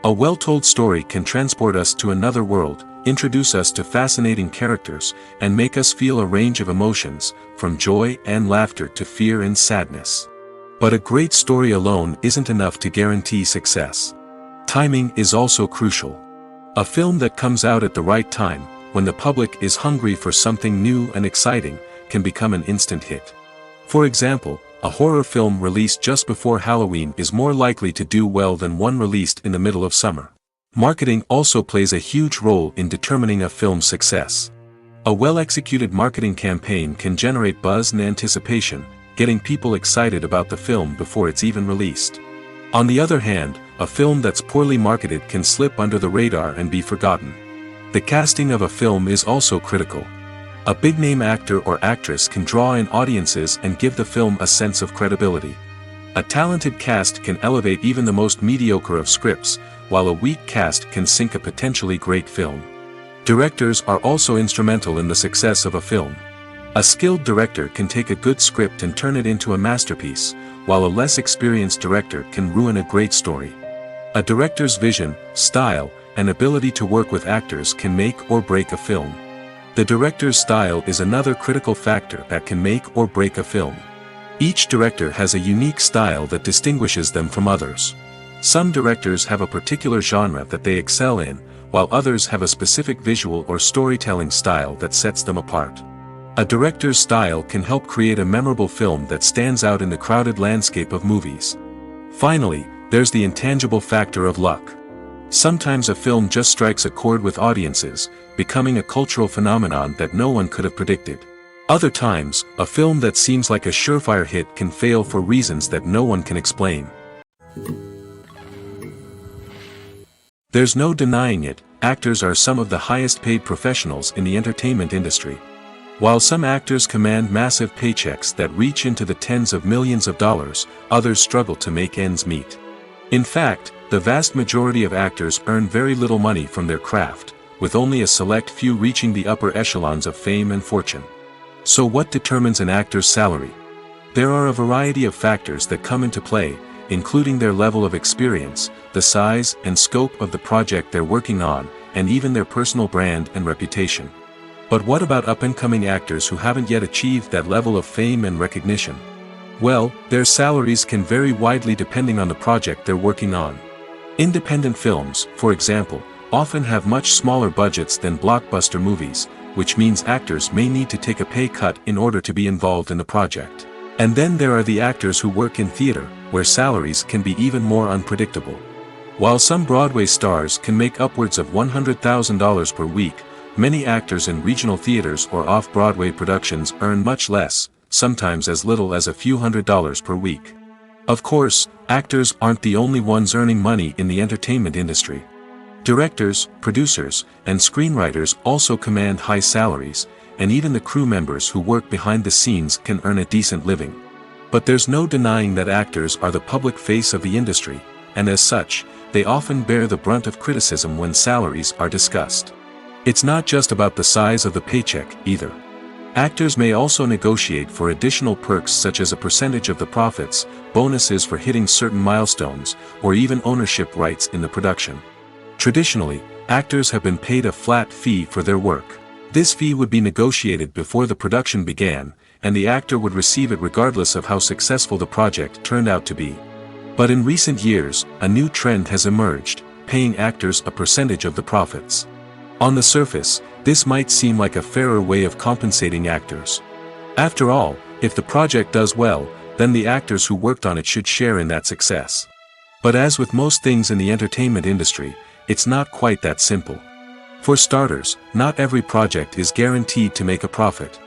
A well-told story can transport us to another world, introduce us to fascinating characters, and make us feel a range of emotions, from joy and laughter to fear and sadness. But a great story alone isn't enough to guarantee success. Timing is also crucial. A film that comes out at the right time, when the public is hungry for something new and exciting, can become an instant hit. For example, a horror film released just before Halloween is more likely to do well than one released in the middle of summer. Marketing also plays a huge role in determining a film's success. A well-executed marketing campaign can generate buzz and anticipation, getting people excited about the film before it's even released. On the other hand, a film that's poorly marketed can slip under the radar and be forgotten. The casting of a film is also critical. A big-name actor or actress can draw in audiences and give the film a sense of credibility. A talented cast can elevate even the most mediocre of scripts, while a weak cast can sink a potentially great film. Directors are also instrumental in the success of a film. A skilled director can take a good script and turn it into a masterpiece, while a less experienced director can ruin a great story. A director's vision, style, and ability to work with actors can make or break a film. The director's style is another critical factor that can make or break a film. Each director has a unique style that distinguishes them from others. Some directors have a particular genre that they excel in, while others have a specific visual or storytelling style that sets them apart. A director's style can help create a memorable film that stands out in the crowded landscape of movies. Finally, there's the intangible factor of luck. Sometimes a film just strikes a chord with audiences, becoming a cultural phenomenon that no one could have predicted. Other times, a film that seems like a surefire hit can fail for reasons that no one can explain. There's no denying it, actors are some of the highest paid professionals in the entertainment industry. While some actors command massive paychecks that reach into the tens of millions of dollars, others struggle to make ends meet. In fact, the vast majority of actors earn very little money from their craft, with only a select few reaching the upper echelons of fame and fortune. So what determines an actor's salary? There are a variety of factors that come into play, including their level of experience, the size and scope of the project they're working on, and even their personal brand and reputation. But what about up-and-coming actors who haven't yet achieved that level of fame and recognition? Well, their salaries can vary widely depending on the project they're working on. Independent films, for example, often have much smaller budgets than blockbuster movies, which means actors may need to take a pay cut in order to be involved in the project. And then there are the actors who work in theater, where salaries can be even more unpredictable. While some Broadway stars can make upwards of $100,000 per week, many actors in regional theaters or off-Broadway productions earn much less, sometimes as little as a few $100s per week. Of course, actors aren't the only ones earning money in the entertainment industry. Directors, producers, and screenwriters also command high salaries, and even the crew members who work behind the scenes can earn a decent living. But there's no denying that actors are the public face of the industry, and as such, they often bear the brunt of criticism when salaries are discussed. It's not just about the size of the paycheck, either. Actors may also negotiate for additional perks such as a percentage of the profits, bonuses for hitting certain milestones, or even ownership rights in the production. Traditionally, actors have been paid a flat fee for their work. This fee would be negotiated before the production began, and the actor would receive it regardless of how successful the project turned out to be. But in recent years, a new trend has emerged, paying actors a percentage of the profits. On the surface, this might seem like a fairer way of compensating actors. After all, if the project does well, then the actors who worked on it should share in that success. But as with most things in the entertainment industry, it's not quite that simple. For starters, not every project is guaranteed to make a profit.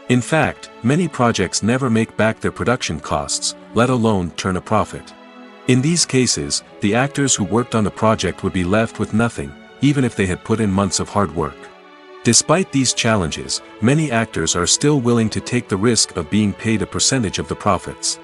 In fact, many projects never make back their production costs, let alone turn a profit. In these cases, the actors who worked on the project would be left with nothing, even if they had put in months of hard work. Despite these challenges, many actors are still willing to take the risk of being paid a percentage of the profits.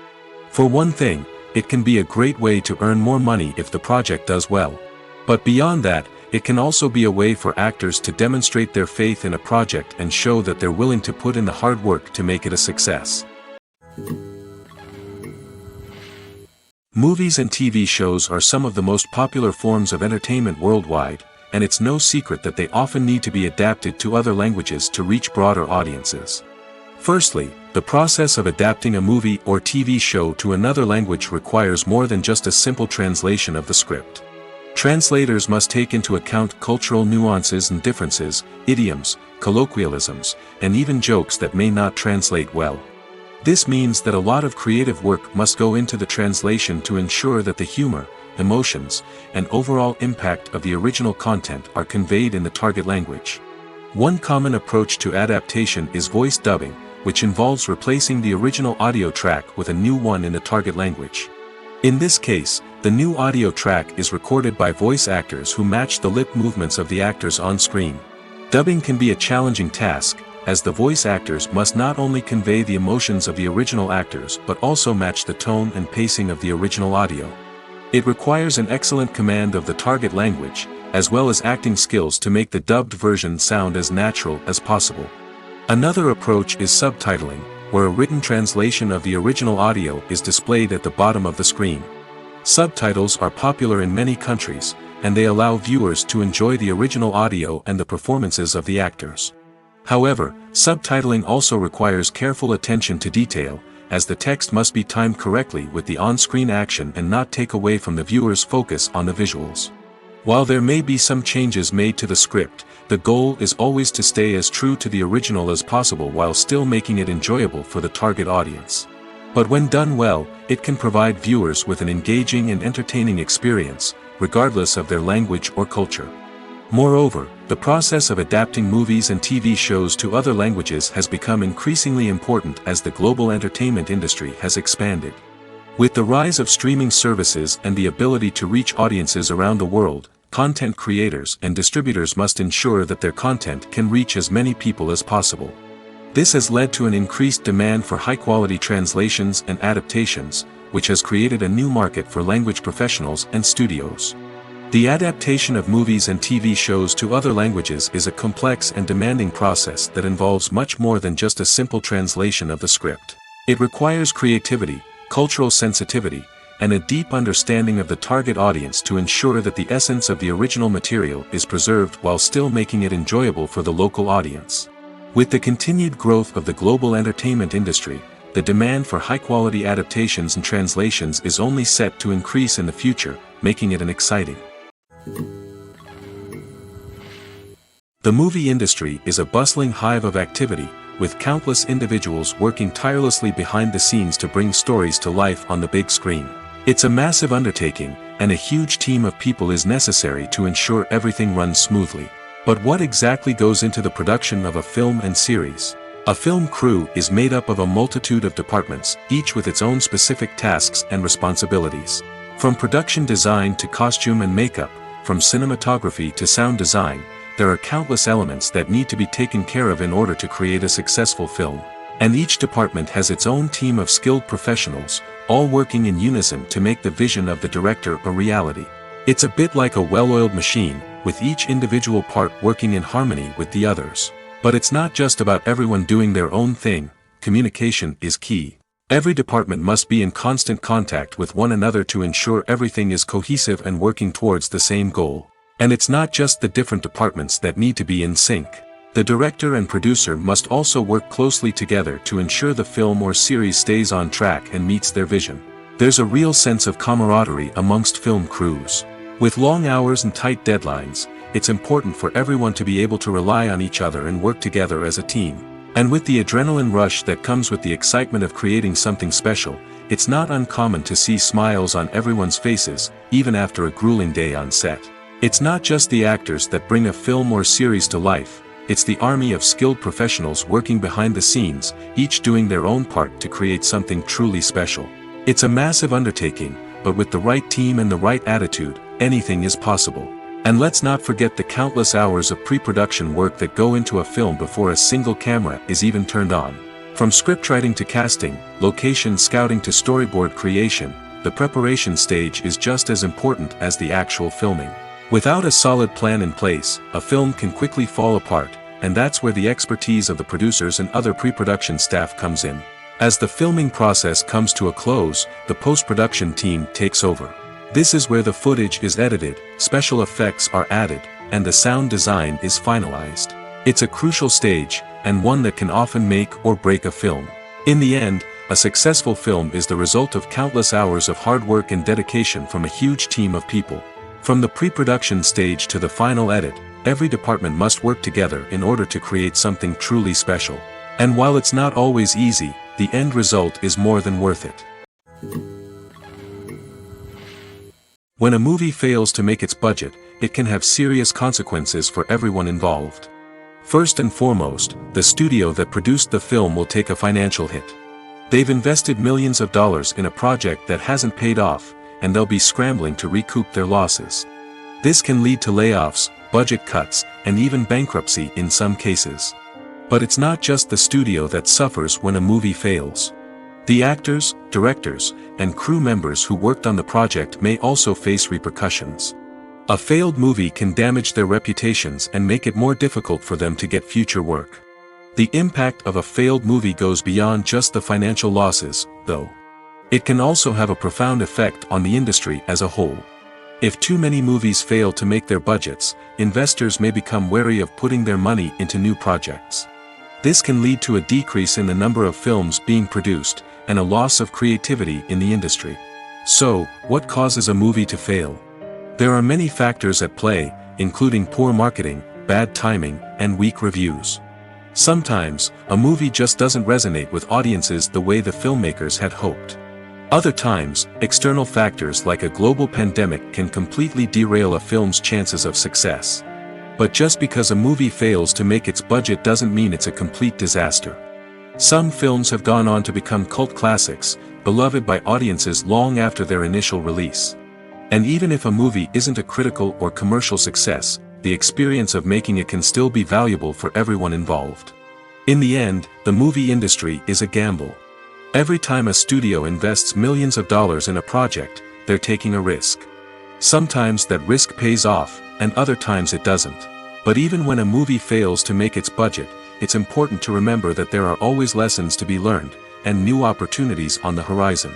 For one thing, it can be a great way to earn more money if the project does well. But beyond that, it can also be a way for actors to demonstrate their faith in a project and show that they're willing to put in the hard work to make it a success. Movies and TV shows are some of the most popular forms of entertainment worldwide, and it's no secret that they often need to be adapted to other languages to reach broader audiences. Firstly, the process of adapting a movie or TV show to another language requires more than just a simple translation of the script. Translators must take into account cultural nuances and differences, idioms, colloquialisms, and even jokes that may not translate well. This means that a lot of creative work must go into the translation to ensure that the humor, emotions, and overall impact of the original content are conveyed in the target language. One common approach to adaptation is voice dubbing, which involves replacing the original audio track with a new one in the target language. In this case, the new audio track is recorded by voice actors who match the lip movements of the actors on screen. Dubbing can be a challenging task, as the voice actors must not only convey the emotions of the original actors but also match the tone and pacing of the original audio. It requires an excellent command of the target language, as well as acting skills to make the dubbed version sound as natural as possible. Another approach is subtitling, where a written translation of the original audio is displayed at the bottom of the screen. Subtitles are popular in many countries, and they allow viewers to enjoy the original audio and the performances of the actors. However, subtitling also requires careful attention to detail, as the text must be timed correctly with the on-screen action and not take away from the viewer's focus on the visuals. While there may be some changes made to the script, the goal is always to stay as true to the original as possible while still making it enjoyable for the target audience. But when done well, it can provide viewers with an engaging and entertaining experience, regardless of their language or culture. Moreover, the process of adapting movies and TV shows to other languages has become increasingly important as the global entertainment industry has expanded. With the rise of streaming services and the ability to reach audiences around the world, content creators and distributors must ensure that their content can reach as many people as possible. This has led to an increased demand for high-quality translations and adaptations, which has created a new market for language professionals and studios. The adaptation of movies and TV shows to other languages is a complex and demanding process that involves much more than just a simple translation of the script. It requires creativity, cultural sensitivity, and a deep understanding of the target audience to ensure that the essence of the original material is preserved while still making it enjoyable for the local audience. With the continued growth of the global entertainment industry, the demand for high-quality adaptations and translations is only set to increase in the future, making it an exciting. The movie industry is a bustling hive of activity, with countless individuals working tirelessly behind the scenes to bring stories to life on the big screen. It's a massive undertaking, and a huge team of people is necessary to ensure everything runs smoothly. But what exactly goes into the production of a film and series? A film crew is made up of a multitude of departments, each with its own specific tasks and responsibilities. From production design to costume and makeup, from cinematography to sound design, there are countless elements that need to be taken care of in order to create a successful film. And each department has its own team of skilled professionals, all working in unison to make the vision of the director a reality. It's a bit like a well-oiled machine, with each individual part working in harmony with the others. But it's not just about everyone doing their own thing. Communication is key. Every department must be in constant contact with one another to ensure everything is cohesive and working towards the same goal. And it's not just the different departments that need to be in sync. The director and producer must also work closely together to ensure the film or series stays on track and meets their vision. There's a real sense of camaraderie amongst film crews. With long hours and tight deadlines, it's important for everyone to be able to rely on each other and work together as a team. And with the adrenaline rush that comes with the excitement of creating something special, it's not uncommon to see smiles on everyone's faces, even after a grueling day on set. It's not just the actors that bring a film or series to life, it's the army of skilled professionals working behind the scenes, each doing their own part to create something truly special. It's a massive undertaking, but with the right team and the right attitude, anything is possible. And let's not forget the countless hours of pre-production work that go into a film before a single camera is even turned on. From scriptwriting to casting, location scouting to storyboard creation, the preparation stage is just as important as the actual filming. Without a solid plan in place, a film can quickly fall apart, and that's where the expertise of the producers and other pre-production staff comes in. As the filming process comes to a close, the post-production team takes over. This is where the footage is edited, special effects are added, and the sound design is finalized. It's a crucial stage, and one that can often make or break a film. In the end, a successful film is the result of countless hours of hard work and dedication from a huge team of people. From the pre-production stage to the final edit, every department must work together in order to create something truly special. And while it's not always easy, the end result is more than worth it. When a movie fails to make its budget, it can have serious consequences for everyone involved. First and foremost, the studio that produced the film will take a financial hit. They've invested millions of dollars in a project that hasn't paid off, and they'll be scrambling to recoup their losses. This can lead to layoffs, budget cuts, and even bankruptcy in some cases. But it's not just the studio that suffers when a movie fails. The actors, directors, and crew members who worked on the project may also face repercussions. A failed movie can damage their reputations and make it more difficult for them to get future work. The impact of a failed movie goes beyond just the financial losses, though. It can also have a profound effect on the industry as a whole. If too many movies fail to make their budgets, investors may become wary of putting their money into new projects. This can lead to a decrease in the number of films being produced, and a loss of creativity in the industry. So, what causes a movie to fail? There are many factors at play, including poor marketing, bad timing, and weak reviews. Sometimes, a movie just doesn't resonate with audiences the way the filmmakers had hoped. Other times, external factors like a global pandemic can completely derail a film's chances of success. But just because a movie fails to make its budget doesn't mean it's a complete disaster. Some films have gone on to become cult classics, beloved by audiences long after their initial release. And even if a movie isn't a critical or commercial success, the experience of making it can still be valuable for everyone involved. In the end, the movie industry is a gamble. Every time a studio invests millions of dollars in a project, they're taking a risk. Sometimes that risk pays off, and other times it doesn't. But even when a movie fails to make its budget, it's important to remember that there are always lessons to be learned, and new opportunities on the horizon.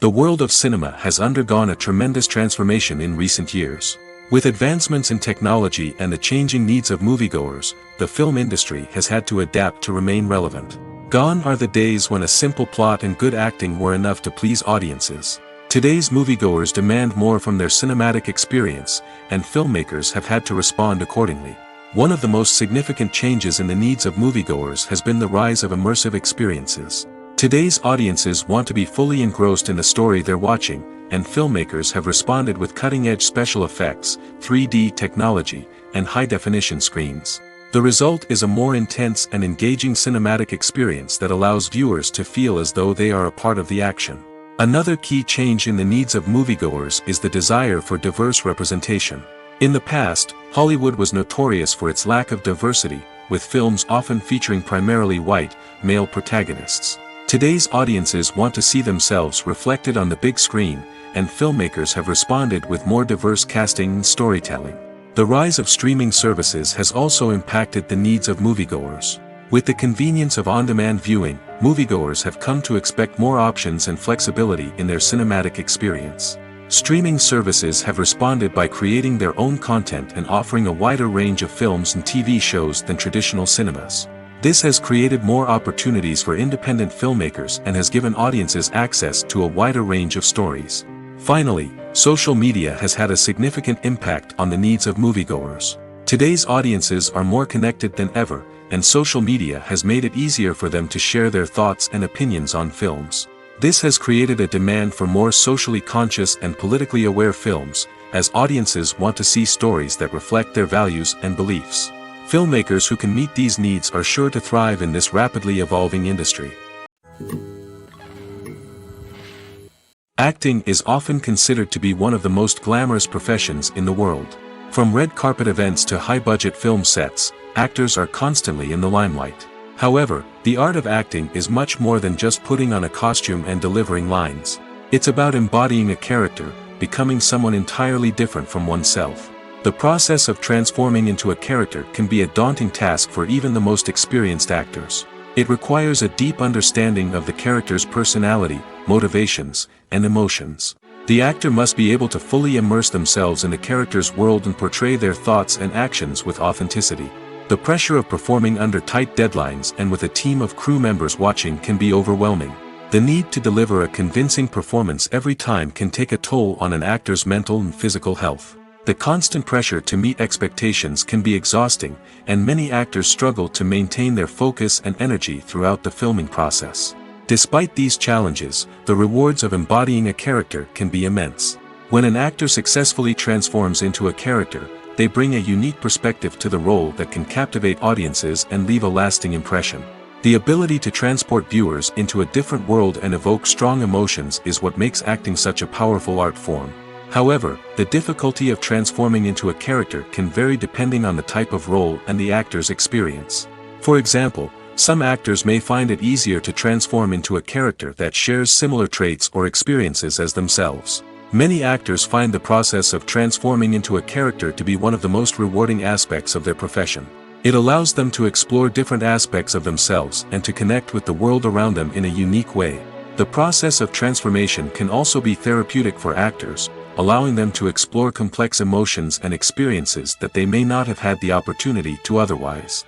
The world of cinema has undergone a tremendous transformation in recent years. With advancements in technology and the changing needs of moviegoers, the film industry has had to adapt to remain relevant. Gone are the days when a simple plot and good acting were enough to please audiences. Today's moviegoers demand more from their cinematic experience, and filmmakers have had to respond accordingly. One of the most significant changes in the needs of moviegoers has been the rise of immersive experiences. Today's audiences want to be fully engrossed in the story they're watching, and filmmakers have responded with cutting-edge special effects, 3D technology, and high-definition screens. The result is a more intense and engaging cinematic experience that allows viewers to feel as though they are a part of the action. Another key change in the needs of moviegoers is the desire for diverse representation. In the past, Hollywood was notorious for its lack of diversity, with films often featuring primarily white, male protagonists. Today's audiences want to see themselves reflected on the big screen, and filmmakers have responded with more diverse casting and storytelling. The rise of streaming services has also impacted the needs of moviegoers. With the convenience of on-demand viewing, moviegoers have come to expect more options and flexibility in their cinematic experience. Streaming services have responded by creating their own content and offering a wider range of films and TV shows than traditional cinemas. This has created more opportunities for independent filmmakers and has given audiences access to a wider range of stories. Finally, social media has had a significant impact on the needs of moviegoers. Today's audiences are more connected than ever, and social media has made it easier for them to share their thoughts and opinions on films. This has created a demand for more socially conscious and politically aware films, as audiences want to see stories that reflect their values and beliefs. Filmmakers who can meet these needs are sure to thrive in this rapidly evolving industry. Acting is often considered to be one of the most glamorous professions in the world. From red carpet events to high-budget film sets, actors are constantly in the limelight. However, the art of acting is much more than just putting on a costume and delivering lines. It's about embodying a character, becoming someone entirely different from oneself. The process of transforming into a character can be a daunting task for even the most experienced actors. It requires a deep understanding of the character's personality, motivations, and emotions. The actor must be able to fully immerse themselves in the character's world and portray their thoughts and actions with authenticity. The pressure of performing under tight deadlines and with a team of crew members watching can be overwhelming. The need to deliver a convincing performance every time can take a toll on an actor's mental and physical health. The constant pressure to meet expectations can be exhausting, and many actors struggle to maintain their focus and energy throughout the filming process. Despite these challenges, the rewards of embodying a character can be immense. When an actor successfully transforms into a character, they bring a unique perspective to the role that can captivate audiences and leave a lasting impression. The ability to transport viewers into a different world and evoke strong emotions is what makes acting such a powerful art form. However, the difficulty of transforming into a character can vary depending on the type of role and the actor's experience. For example, some actors may find it easier to transform into a character that shares similar traits or experiences as themselves. Many actors find the process of transforming into a character to be one of the most rewarding aspects of their profession. It allows them to explore different aspects of themselves and to connect with the world around them in a unique way. The process of transformation can also be therapeutic for actors, allowing them to explore complex emotions and experiences that they may not have had the opportunity to otherwise.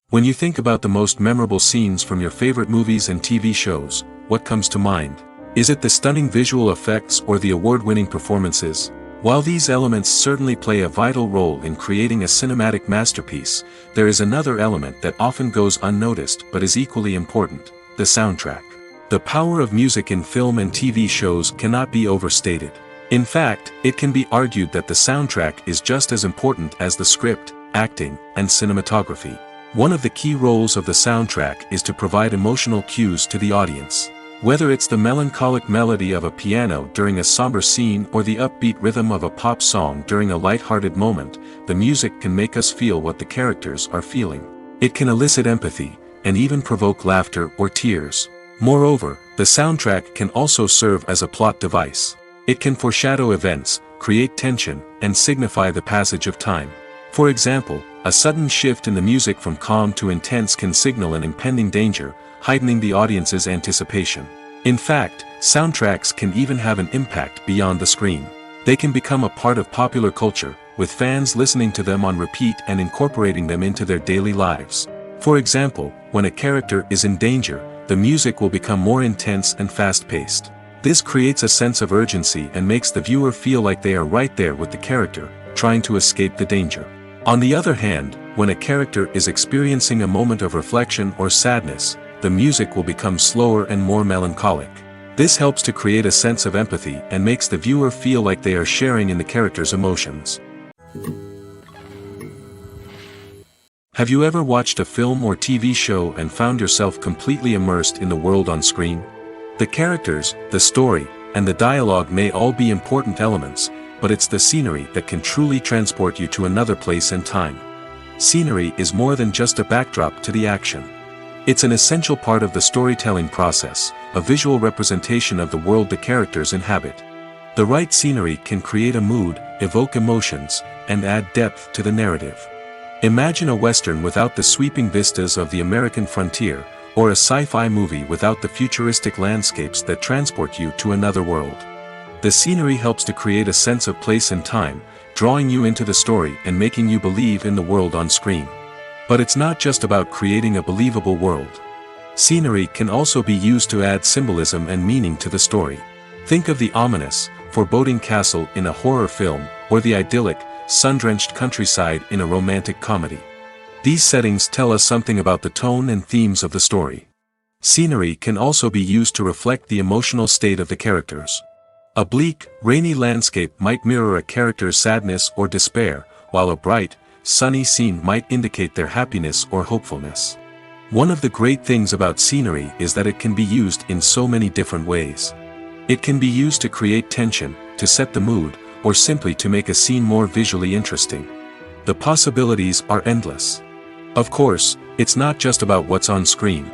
When you think about the most memorable scenes from your favorite movies and TV shows, what comes to mind? Is it the stunning visual effects or the award-winning performances? While these elements certainly play a vital role in creating a cinematic masterpiece, there is another element that often goes unnoticed but is equally important: the soundtrack. The power of music in film and TV shows cannot be overstated. In fact, it can be argued that the soundtrack is just as important as the script, acting, and cinematography. One of the key roles of the soundtrack is to provide emotional cues to the audience. Whether it's the melancholic melody of a piano during a somber scene or the upbeat rhythm of a pop song during a light-hearted moment, the music can make us feel what the characters are feeling. It can elicit empathy, and even provoke laughter or tears. Moreover, the soundtrack can also serve as a plot device. It can foreshadow events, create tension, and signify the passage of time. For example, a sudden shift in the music from calm to intense can signal an impending danger, heightening the audience's anticipation. In fact, soundtracks can even have an impact beyond the screen. They can become a part of popular culture, with fans listening to them on repeat and incorporating them into their daily lives. For example, when a character is in danger, the music will become more intense and fast-paced. This creates a sense of urgency and makes the viewer feel like they are right there with the character, trying to escape the danger. On the other hand, when a character is experiencing a moment of reflection or sadness, the music will become slower and more melancholic. This helps to create a sense of empathy and makes the viewer feel like they are sharing in the character's emotions. Have you ever watched a film or TV show and found yourself completely immersed in the world on screen? The characters, the story, and the dialogue may all be important elements, but it's the scenery that can truly transport you to another place and time. Scenery is more than just a backdrop to the action. It's an essential part of the storytelling process, a visual representation of the world the characters inhabit. The right scenery can create a mood, evoke emotions, and add depth to the narrative. Imagine a Western without the sweeping vistas of the American frontier, or a sci-fi movie without the futuristic landscapes that transport you to another world. The scenery helps to create a sense of place and time, drawing you into the story and making you believe in the world on screen. But it's not just about creating a believable world. Scenery can also be used to add symbolism and meaning to the story. Think of the ominous, foreboding castle in a horror film, or the idyllic, sun-drenched countryside in a romantic comedy. These settings tell us something about the tone and themes of the story. Scenery can also be used to reflect the emotional state of the characters. A bleak, rainy landscape might mirror a character's sadness or despair, while a bright, sunny scene might indicate their happiness or hopefulness. One of the great things about scenery is that it can be used in so many different ways. It can be used to create tension, to set the mood, or simply to make a scene more visually interesting. The possibilities are endless. Of course, it's not just about what's on screen.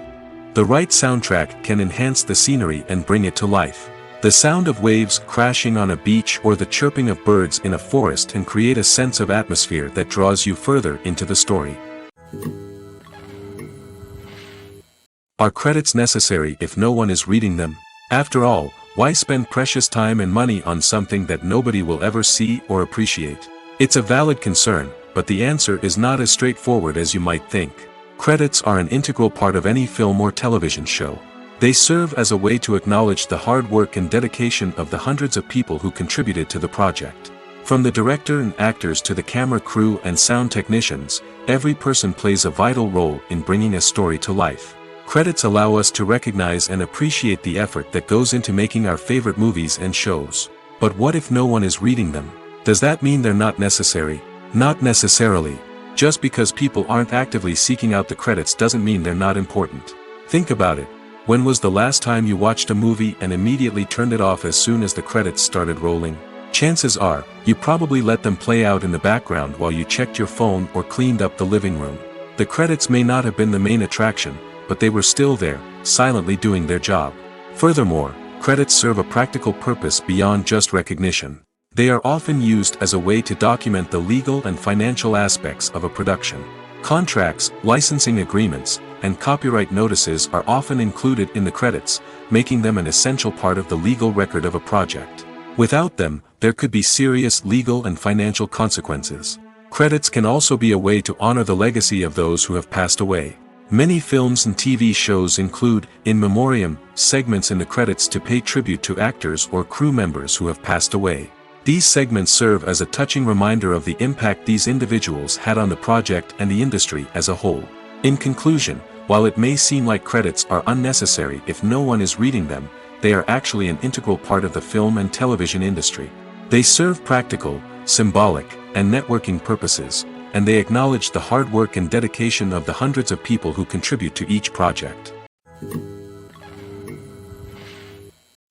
The right soundtrack can enhance the scenery and bring it to life. The sound of waves crashing on a beach or the chirping of birds in a forest can create a sense of atmosphere that draws you further into the story. Are credits necessary if no one is reading them? After all, why spend precious time and money on something that nobody will ever see or appreciate? It's a valid concern, but the answer is not as straightforward as you might think. Credits are an integral part of any film or television show. They serve as a way to acknowledge the hard work and dedication of the hundreds of people who contributed to the project. From the director and actors to the camera crew and sound technicians, every person plays a vital role in bringing a story to life. Credits allow us to recognize and appreciate the effort that goes into making our favorite movies and shows. But what if no one is reading them? Does that mean they're not necessary? Not necessarily. Just because people aren't actively seeking out the credits doesn't mean they're not important. Think about it. When was the last time you watched a movie and immediately turned it off as soon as the credits started rolling? Chances are, you probably let them play out in the background while you checked your phone or cleaned up the living room. The credits may not have been the main attraction, but they were still there, silently doing their job. Furthermore, credits serve a practical purpose beyond just recognition. They are often used as a way to document the legal and financial aspects of a production. Contracts, licensing agreements, and copyright notices are often included in the credits, making them an essential part of the legal record of a project. Without them, there could be serious legal and financial consequences. Credits can also be a way to honor the legacy of those who have passed away. Many films and TV shows include, in memoriam, segments in the credits to pay tribute to actors or crew members who have passed away. These segments serve as a touching reminder of the impact these individuals had on the project and the industry as a whole. In conclusion, while it may seem like credits are unnecessary if no one is reading them, they are actually an integral part of the film and television industry. They serve practical, symbolic, and networking purposes, and they acknowledge the hard work and dedication of the hundreds of people who contribute to each project.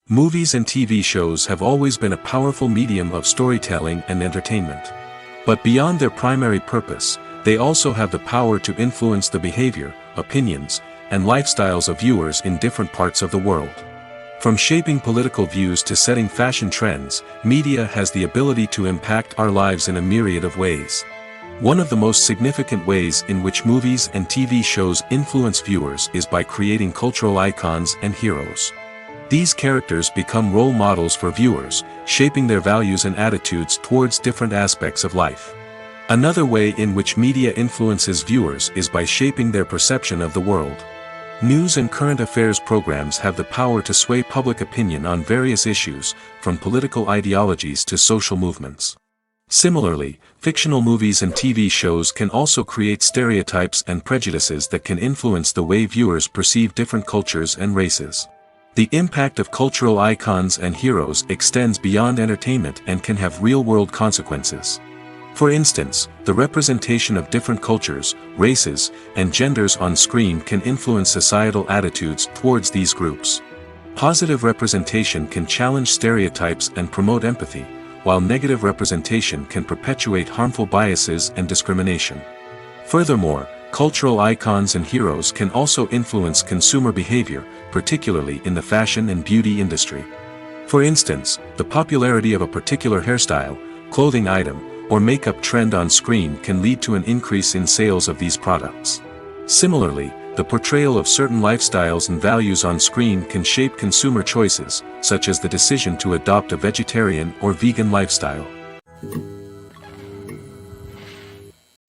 Movies and TV shows have always been a powerful medium of storytelling and entertainment. But beyond their primary purpose, they also have the power to influence the behavior, opinions, and lifestyles of viewers in different parts of the world. From shaping political views to setting fashion trends, media has the ability to impact our lives in a myriad of ways. One of the most significant ways in which movies and TV shows influence viewers is by creating cultural icons and heroes. These characters become role models for viewers, shaping their values and attitudes towards different aspects of life. Another way in which media influences viewers is by shaping their perception of the world. News and current affairs programs have the power to sway public opinion on various issues, from political ideologies to social movements. Similarly, fictional movies and TV shows can also create stereotypes and prejudices that can influence the way viewers perceive different cultures and races. The impact of cultural icons and heroes extends beyond entertainment and can have real-world consequences. For instance, the representation of different cultures, races, and genders on screen can influence societal attitudes towards these groups. Positive representation can challenge stereotypes and promote empathy, while negative representation can perpetuate harmful biases and discrimination. Furthermore, cultural icons and heroes can also influence consumer behavior, particularly in the fashion and beauty industry. For instance, the popularity of a particular hairstyle, clothing item, or makeup trend on screen can lead to an increase in sales of these products. Similarly, the portrayal of certain lifestyles and values on screen can shape consumer choices, such as the decision to adopt a vegetarian or vegan lifestyle.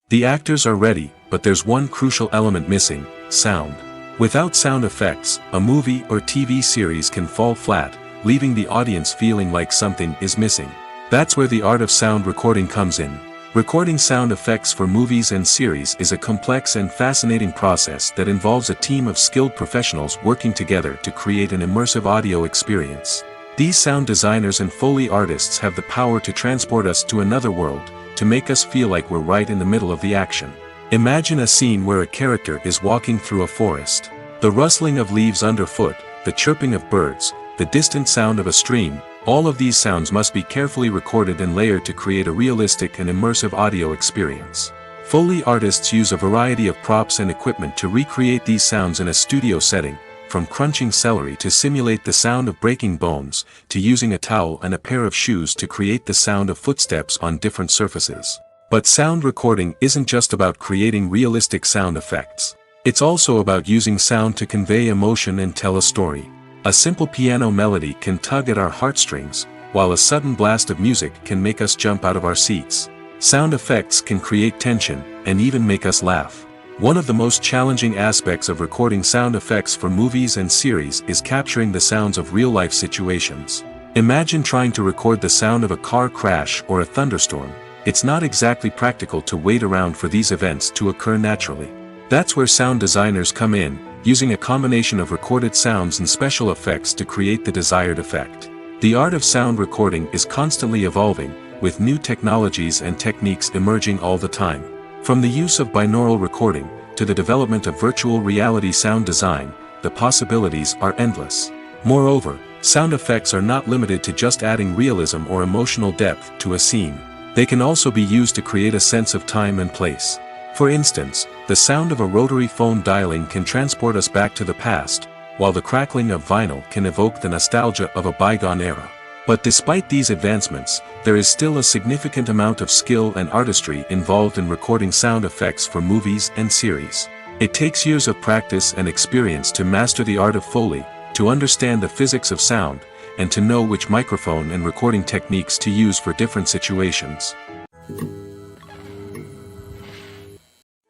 The actors are ready, but there's one crucial element missing: sound. Without sound effects, a movie or TV series can fall flat, leaving the audience feeling like something is missing. That's where the art of sound recording comes in. Recording sound effects for movies and series is a complex and fascinating process that involves a team of skilled professionals working together to create an immersive audio experience. These sound designers and Foley artists have the power to transport us to another world, to make us feel like we're right in the middle of the action. Imagine a scene where a character is walking through a forest. The rustling of leaves underfoot, the chirping of birds, the distant sound of a stream, all of these sounds must be carefully recorded and layered to create a realistic and immersive audio experience. Foley artists use a variety of props and equipment to recreate these sounds in a studio setting, from crunching celery to simulate the sound of breaking bones, to using a towel and a pair of shoes to create the sound of footsteps on different surfaces. But sound recording isn't just about creating realistic sound effects. It's also about using sound to convey emotion and tell a story. A simple piano melody can tug at our heartstrings, while a sudden blast of music can make us jump out of our seats. Sound effects can create tension, and even make us laugh. One of the most challenging aspects of recording sound effects for movies and series is capturing the sounds of real-life situations. Imagine trying to record the sound of a car crash or a thunderstorm. It's not exactly practical to wait around for these events to occur naturally. That's where sound designers come in, using a combination of recorded sounds and special effects to create the desired effect. The art of sound recording is constantly evolving, with new technologies and techniques emerging all the time. From the use of binaural recording, to the development of virtual reality sound design, the possibilities are endless. Moreover, sound effects are not limited to just adding realism or emotional depth to a scene. They can also be used to create a sense of time and place. For instance, the sound of a rotary phone dialing can transport us back to the past, while the crackling of vinyl can evoke the nostalgia of a bygone era. But despite these advancements, there is still a significant amount of skill and artistry involved in recording sound effects for movies and series. It takes years of practice and experience to master the art of Foley, to understand the physics of sound, and to know which microphone and recording techniques to use for different situations.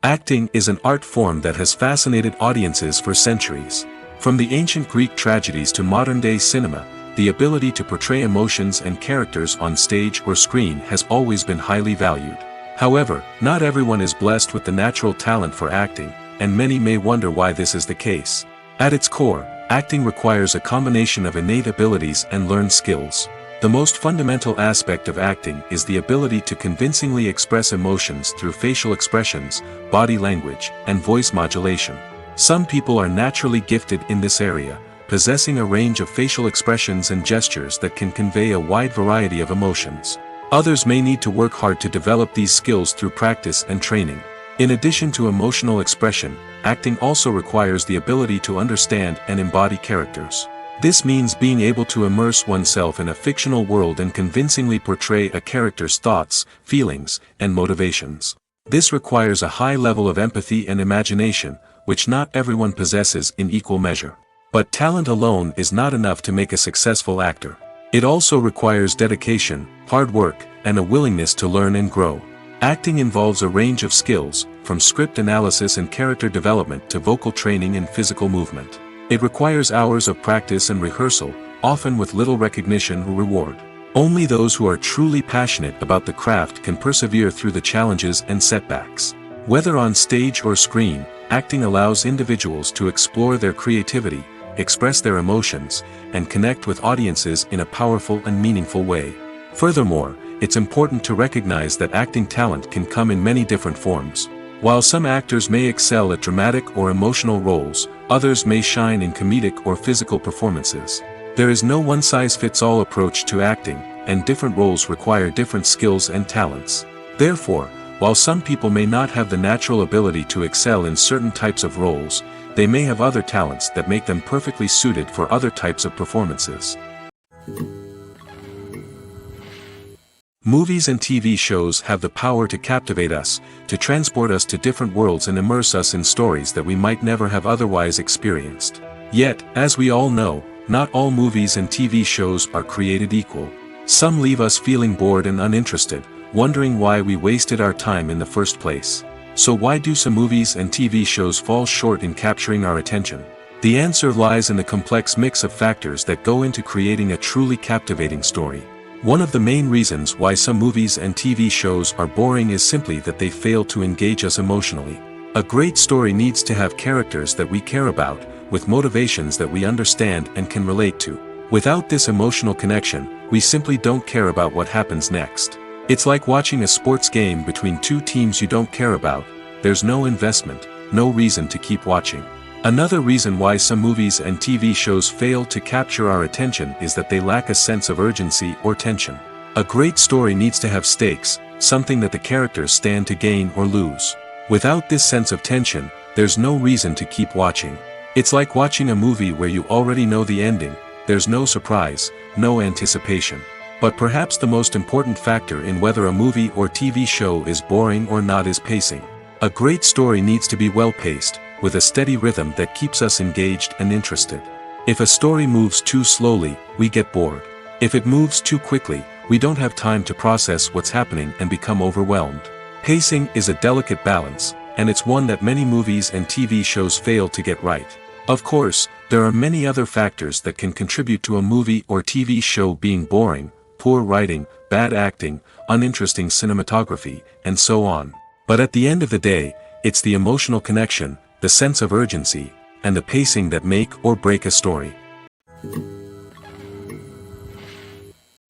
Acting is an art form that has fascinated audiences for centuries. From the ancient Greek tragedies to modern-day cinema, the ability to portray emotions and characters on stage or screen has always been highly valued. However, not everyone is blessed with the natural talent for acting, and many may wonder why this is the case. At its core, acting requires a combination of innate abilities and learned skills. The most fundamental aspect of acting is the ability to convincingly express emotions through facial expressions, body language, and voice modulation. Some people are naturally gifted in this area, possessing a range of facial expressions and gestures that can convey a wide variety of emotions. Others may need to work hard to develop these skills through practice and training. In addition to emotional expression, acting also requires the ability to understand and embody characters. This means being able to immerse oneself in a fictional world and convincingly portray a character's thoughts, feelings, and motivations. This requires a high level of empathy and imagination, which not everyone possesses in equal measure. But talent alone is not enough to make a successful actor. It also requires dedication, hard work, and a willingness to learn and grow. Acting involves a range of skills, from script analysis and character development to vocal training and physical movement. It requires hours of practice and rehearsal, often with little recognition or reward. Only those who are truly passionate about the craft can persevere through the challenges and setbacks. Whether on stage or screen, acting allows individuals to explore their creativity, express their emotions, and connect with audiences in a powerful and meaningful way. Furthermore, it's important to recognize that acting talent can come in many different forms. While some actors may excel at dramatic or emotional roles, others may shine in comedic or physical performances. There is no one-size-fits-all approach to acting, and different roles require different skills and talents. Therefore, while some people may not have the natural ability to excel in certain types of roles, they may have other talents that make them perfectly suited for other types of performances. Movies and TV shows have the power to captivate us, to transport us to different worlds and immerse us in stories that we might never have otherwise experienced. Yet, as we all know, not all movies and TV shows are created equal. Some leave us feeling bored and uninterested, wondering why we wasted our time in the first place. So why do some movies and TV shows fall short in capturing our attention? The answer lies in the complex mix of factors that go into creating a truly captivating story. One of the main reasons why some movies and TV shows are boring is simply that they fail to engage us emotionally. A great story needs to have characters that we care about, with motivations that we understand and can relate to. Without this emotional connection, we simply don't care about what happens next. It's like watching a sports game between two teams you don't care about. There's no investment, no reason to keep watching. Another reason why some movies and TV shows fail to capture our attention is that they lack a sense of urgency or tension. A great story needs to have stakes, something that the characters stand to gain or lose. Without this sense of tension, there's no reason to keep watching. It's like watching a movie where you already know the ending. There's no surprise, no anticipation. But perhaps the most important factor in whether a movie or TV show is boring or not is pacing. A great story needs to be well-paced, with a steady rhythm that keeps us engaged and interested. If a story moves too slowly, we get bored. If it moves too quickly, we don't have time to process what's happening and become overwhelmed. Pacing is a delicate balance, and it's one that many movies and TV shows fail to get right. Of course, there are many other factors that can contribute to a movie or TV show being boring: poor writing, bad acting, uninteresting cinematography, and so on. But at the end of the day, it's the emotional connection, the sense of urgency, and the pacing that make or break a story.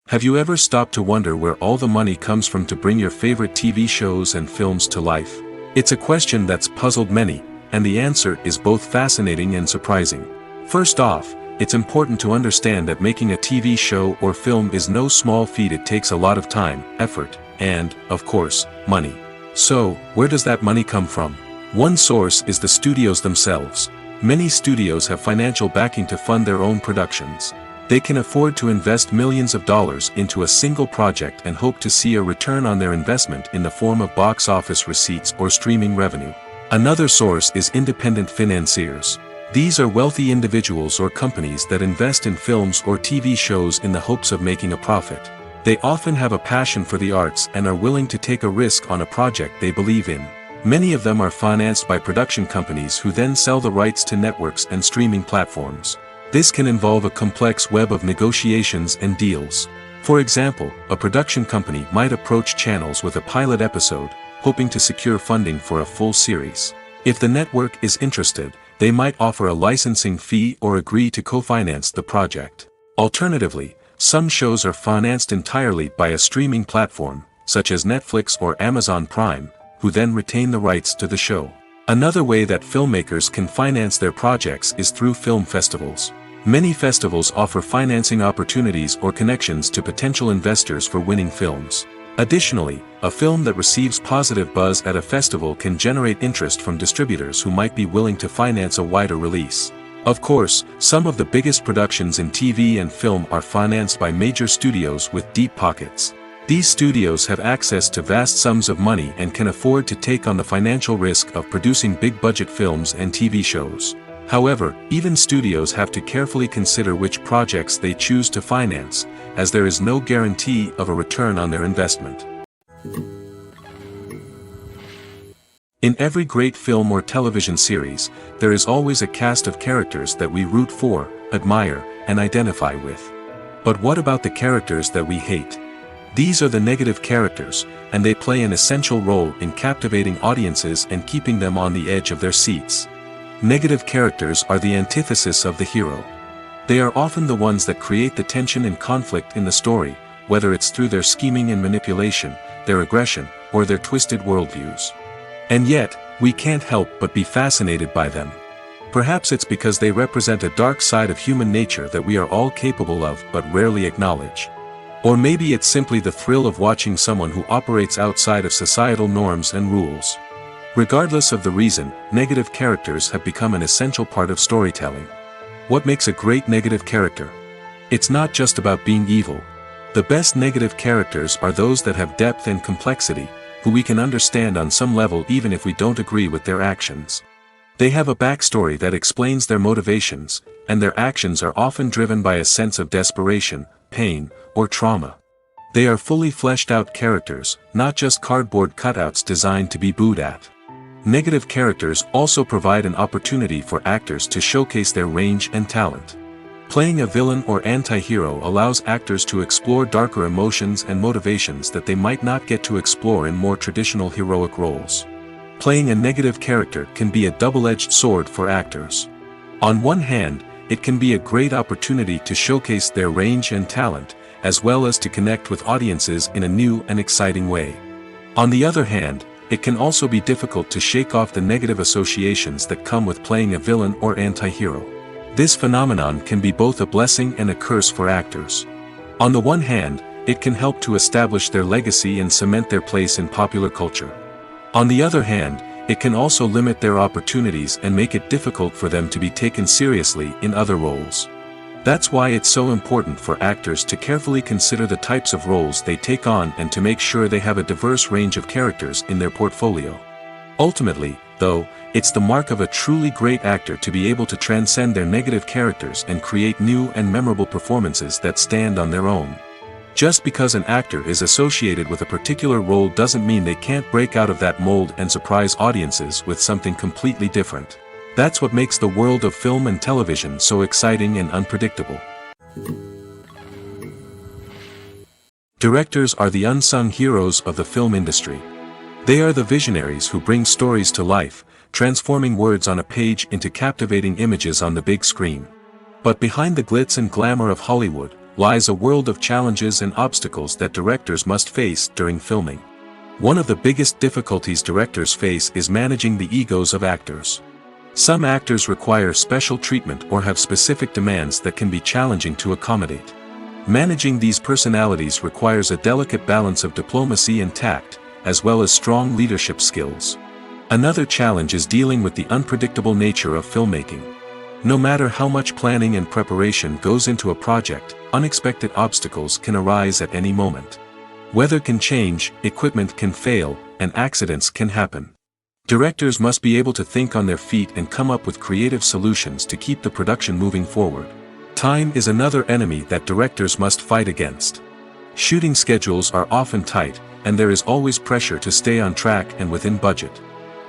Have you ever stopped to wonder where all the money comes from to bring your favorite TV shows and films to life? It's a question that's puzzled many, and the answer is both fascinating and surprising. First off, it's important to understand that making a TV show or film is no small feat. It takes a lot of time, effort, and, of course, money. So, where does that money come from? One source is the studios themselves. Many studios have financial backing to fund their own productions. They can afford to invest millions of dollars into a single project and hope to see a return on their investment in the form of box office receipts or streaming revenue. Another source is independent financiers. These are wealthy individuals or companies that invest in films or TV shows in the hopes of making a profit. They often have a passion for the arts and are willing to take a risk on a project they believe in. Many of them are financed by production companies who then sell the rights to networks and streaming platforms. This can involve a complex web of negotiations and deals. For example, a production company might approach channels with a pilot episode, hoping to secure funding for a full series. If the network is interested, they might offer a licensing fee or agree to co-finance the project. Alternatively, some shows are financed entirely by a streaming platform, such as Netflix or Amazon Prime, who then retain the rights to the show. Another way that filmmakers can finance their projects is through film festivals. Many festivals offer financing opportunities or connections to potential investors for winning films. Additionally, a film that receives positive buzz at a festival can generate interest from distributors who might be willing to finance a wider release. Of course, some of the biggest productions in TV and film are financed by major studios with deep pockets. These studios have access to vast sums of money and can afford to take on the financial risk of producing big-budget films and TV shows. However, even studios have to carefully consider which projects they choose to finance, as there is no guarantee of a return on their investment. In every great film or television series, there is always a cast of characters that we root for, admire, and identify with. But what about the characters that we hate? These are the negative characters, and they play an essential role in captivating audiences and keeping them on the edge of their seats. Negative characters are the antithesis of the hero. They are often the ones that create the tension and conflict in the story, whether it's through their scheming and manipulation, their aggression, or their twisted worldviews. And yet, we can't help but be fascinated by them. Perhaps it's because they represent a dark side of human nature that we are all capable of but rarely acknowledge. Or maybe it's simply the thrill of watching someone who operates outside of societal norms and rules. Regardless of the reason, negative characters have become an essential part of storytelling. What makes a great negative character? It's not just about being evil. The best negative characters are those that have depth and complexity, who we can understand on some level even if we don't agree with their actions. They have a backstory that explains their motivations, and their actions are often driven by a sense of desperation, pain, or trauma. They are fully fleshed out characters, not just cardboard cutouts designed to be booed at. Negative characters also provide an opportunity for actors to showcase their range and talent. Playing a villain or anti-hero allows actors to explore darker emotions and motivations that they might not get to explore in more traditional heroic roles. Playing a negative character can be a double-edged sword for actors. On one hand, it can be a great opportunity to showcase their range and talent, as well as to connect with audiences in a new and exciting way. On the other hand, it can also be difficult to shake off the negative associations that come with playing a villain or anti-hero. This phenomenon can be both a blessing and a curse for actors. On the one hand, it can help to establish their legacy and cement their place in popular culture. On the other hand, it can also limit their opportunities and make it difficult for them to be taken seriously in other roles. That's why it's so important for actors to carefully consider the types of roles they take on and to make sure they have a diverse range of characters in their portfolio. Ultimately, though, it's the mark of a truly great actor to be able to transcend their negative characters and create new and memorable performances that stand on their own. Just because an actor is associated with a particular role doesn't mean they can't break out of that mold and surprise audiences with something completely different. That's what makes the world of film and television so exciting and unpredictable. Directors are the unsung heroes of the film industry. They are the visionaries who bring stories to life, transforming words on a page into captivating images on the big screen. But behind the glitz and glamour of Hollywood lies a world of challenges and obstacles that directors must face during filming. One of the biggest difficulties directors face is managing the egos of actors. Some actors require special treatment or have specific demands that can be challenging to accommodate. Managing these personalities requires a delicate balance of diplomacy and tact, as well as strong leadership skills. Another challenge is dealing with the unpredictable nature of filmmaking. No matter how much planning and preparation goes into a project, unexpected obstacles can arise at any moment. Weather can change, equipment can fail, and accidents can happen. Directors must be able to think on their feet and come up with creative solutions to keep the production moving forward. Time is another enemy that directors must fight against. Shooting schedules are often tight, and there is always pressure to stay on track and within budget.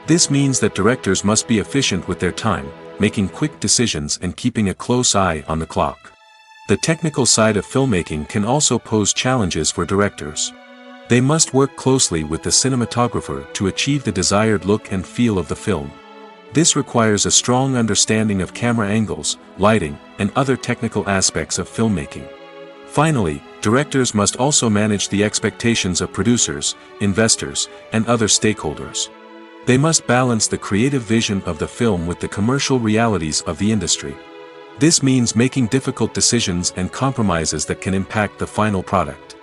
This means that directors must be efficient with their time, making quick decisions and keeping a close eye on the clock. The technical side of filmmaking can also pose challenges for directors. They must work closely with the cinematographer to achieve the desired look and feel of the film. This requires a strong understanding of camera angles, lighting, and other technical aspects of filmmaking. Finally, directors must also manage the expectations of producers, investors, and other stakeholders. They must balance the creative vision of the film with the commercial realities of the industry. This means making difficult decisions and compromises that can impact the final product.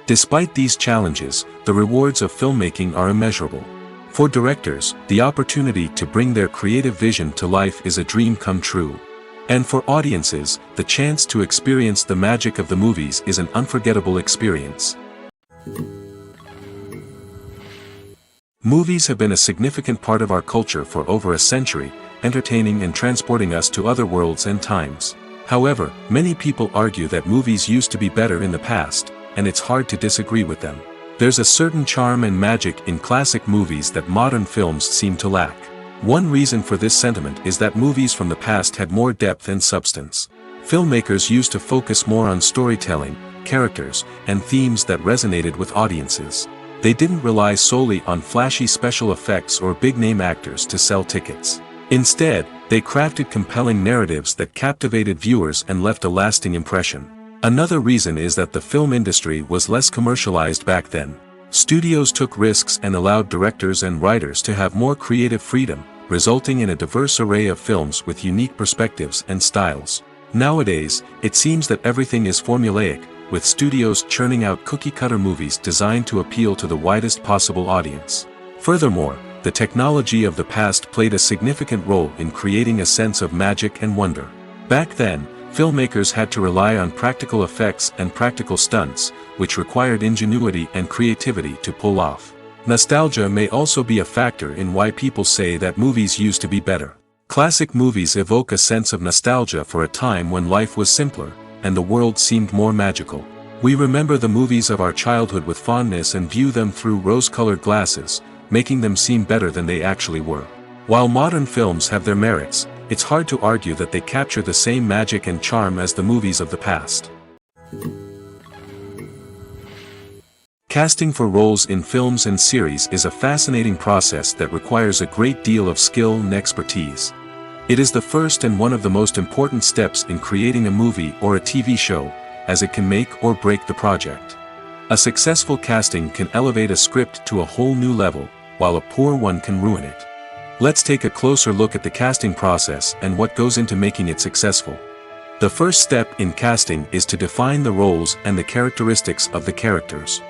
Despite these challenges, the rewards of filmmaking are immeasurable. For directors, the opportunity to bring their creative vision to life is a dream come true. And for audiences, the chance to experience the magic of the movies is an unforgettable experience. Movies have been a significant part of our culture for over a century, entertaining and transporting us to other worlds and times. However, many people argue that movies used to be better in the past, and it's hard to disagree with them. There's a certain charm and magic in classic movies that modern films seem to lack. One reason for this sentiment is that movies from the past had more depth and substance. Filmmakers used to focus more on storytelling, characters, and themes that resonated with audiences. They didn't rely solely on flashy special effects or big-name actors to sell tickets. Instead, they crafted compelling narratives that captivated viewers and left a lasting impression. Another reason is that the film industry was less commercialized back then. Studios took risks and allowed directors and writers to have more creative freedom, resulting in a diverse array of films with unique perspectives and styles. Nowadays, it seems that everything is formulaic, with studios churning out cookie-cutter movies designed to appeal to the widest possible audience. Furthermore, the technology of the past played a significant role in creating a sense of magic and wonder. Back then, filmmakers had to rely on practical effects and practical stunts, which required ingenuity and creativity to pull off. Nostalgia may also be a factor in why people say that movies used to be better. Classic movies evoke a sense of nostalgia for a time when life was simpler, and the world seemed more magical. We remember the movies of our childhood with fondness and view them through rose-colored glasses, making them seem better than they actually were. While modern films have their merits, it's hard to argue that they capture the same magic and charm as the movies of the past. Casting for roles in films and series is a fascinating process that requires a great deal of skill and expertise. It is the first and one of the most important steps in creating a movie or a TV show, as it can make or break the project. A successful casting can elevate a script to a whole new level, while a poor one can ruin it. Let's take a closer look at the casting process and what goes into making it successful. The first step in casting is to define the roles and the characteristics of the characters.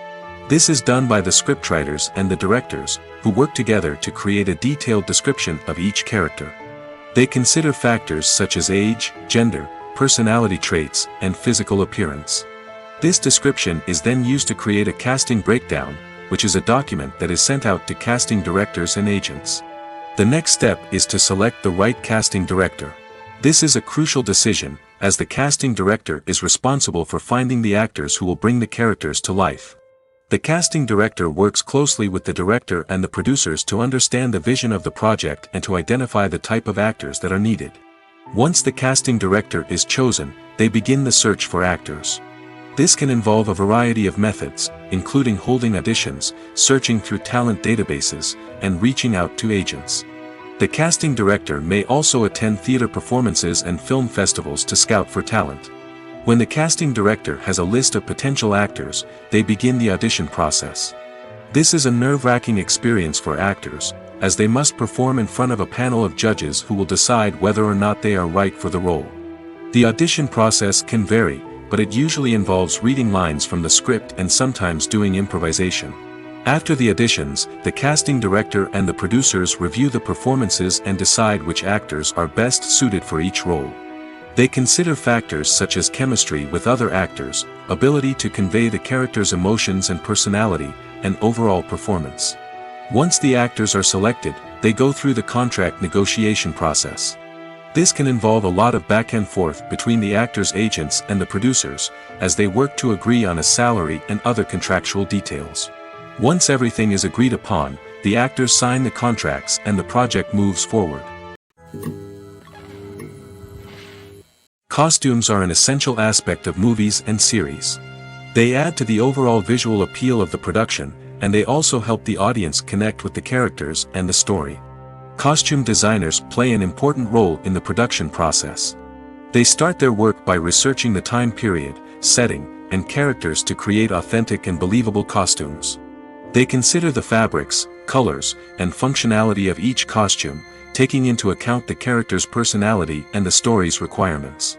This is done by the scriptwriters and the directors, who work together to create a detailed description of each character. They consider factors such as age, gender, personality traits, and physical appearance. This description is then used to create a casting breakdown, which is a document that is sent out to casting directors and agents. The next step is to select the right casting director. This is a crucial decision, as the casting director is responsible for finding the actors who will bring the characters to life. The casting director works closely with the director and the producers to understand the vision of the project and to identify the type of actors that are needed. Once the casting director is chosen, they begin the search for actors. This can involve a variety of methods, including holding auditions, searching through talent databases, and reaching out to agents. The casting director may also attend theater performances and film festivals to scout for talent. When the casting director has a list of potential actors, they begin the audition process. This is a nerve-wracking experience for actors, as they must perform in front of a panel of judges who will decide whether or not they are right for the role. The audition process can vary, but it usually involves reading lines from the script and sometimes doing improvisation. After the auditions, the casting director and the producers review the performances and decide which actors are best suited for each role. They consider factors such as chemistry with other actors, ability to convey the character's emotions and personality, and overall performance. Once the actors are selected, they go through the contract negotiation process. This can involve a lot of back and forth between the actors' agents and the producers, as they work to agree on a salary and other contractual details. Once everything is agreed upon, the actors sign the contracts and the project moves forward. Costumes are an essential aspect of movies and series. They add to the overall visual appeal of the production, and they also help the audience connect with the characters and the story. Costume designers play an important role in the production process. They start their work by researching the time period, setting, and characters to create authentic and believable costumes. They consider the fabrics, colors, and functionality of each costume, taking into account the character's personality and the story's requirements.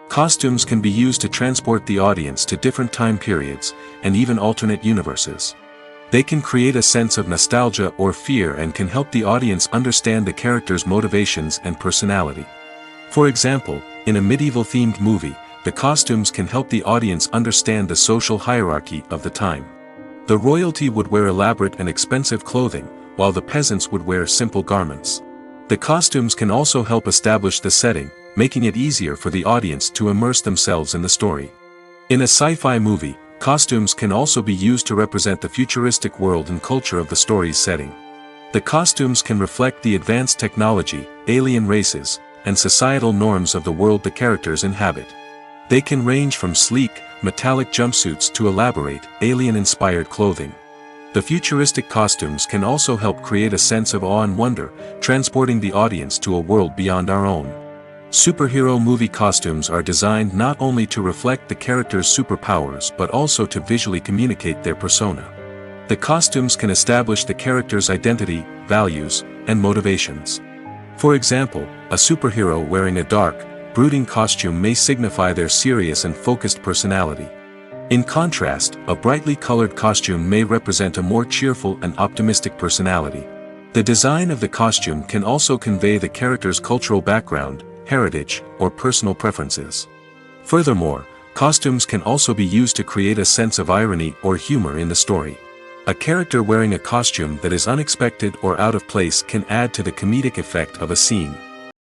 Costumes can be used to transport the audience to different time periods, and even alternate universes. They can create a sense of nostalgia or fear and can help the audience understand the character's motivations and personality. For example, in a medieval-themed movie, the costumes can help the audience understand the social hierarchy of the time. The royalty would wear elaborate and expensive clothing, while the peasants would wear simple garments. The costumes can also help establish the setting, making it easier for the audience to immerse themselves in the story. In a sci-fi movie, costumes can also be used to represent the futuristic world and culture of the story's setting. The costumes can reflect the advanced technology, alien races, and societal norms of the world the characters inhabit. They can range from sleek, metallic jumpsuits to elaborate, alien-inspired clothing. The futuristic costumes can also help create a sense of awe and wonder, transporting the audience to a world beyond our own. Superhero movie costumes are designed not only to reflect the character's superpowers but also to visually communicate their persona. The costumes can establish the character's identity, values, and motivations. For example, a superhero wearing a dark, brooding costume may signify their serious and focused personality. In contrast, a brightly colored costume may represent a more cheerful and optimistic personality. The design of the costume can also convey the character's cultural background, heritage, or personal preferences. Furthermore, costumes can also be used to create a sense of irony or humor in the story. A character wearing a costume that is unexpected or out of place can add to the comedic effect of a scene.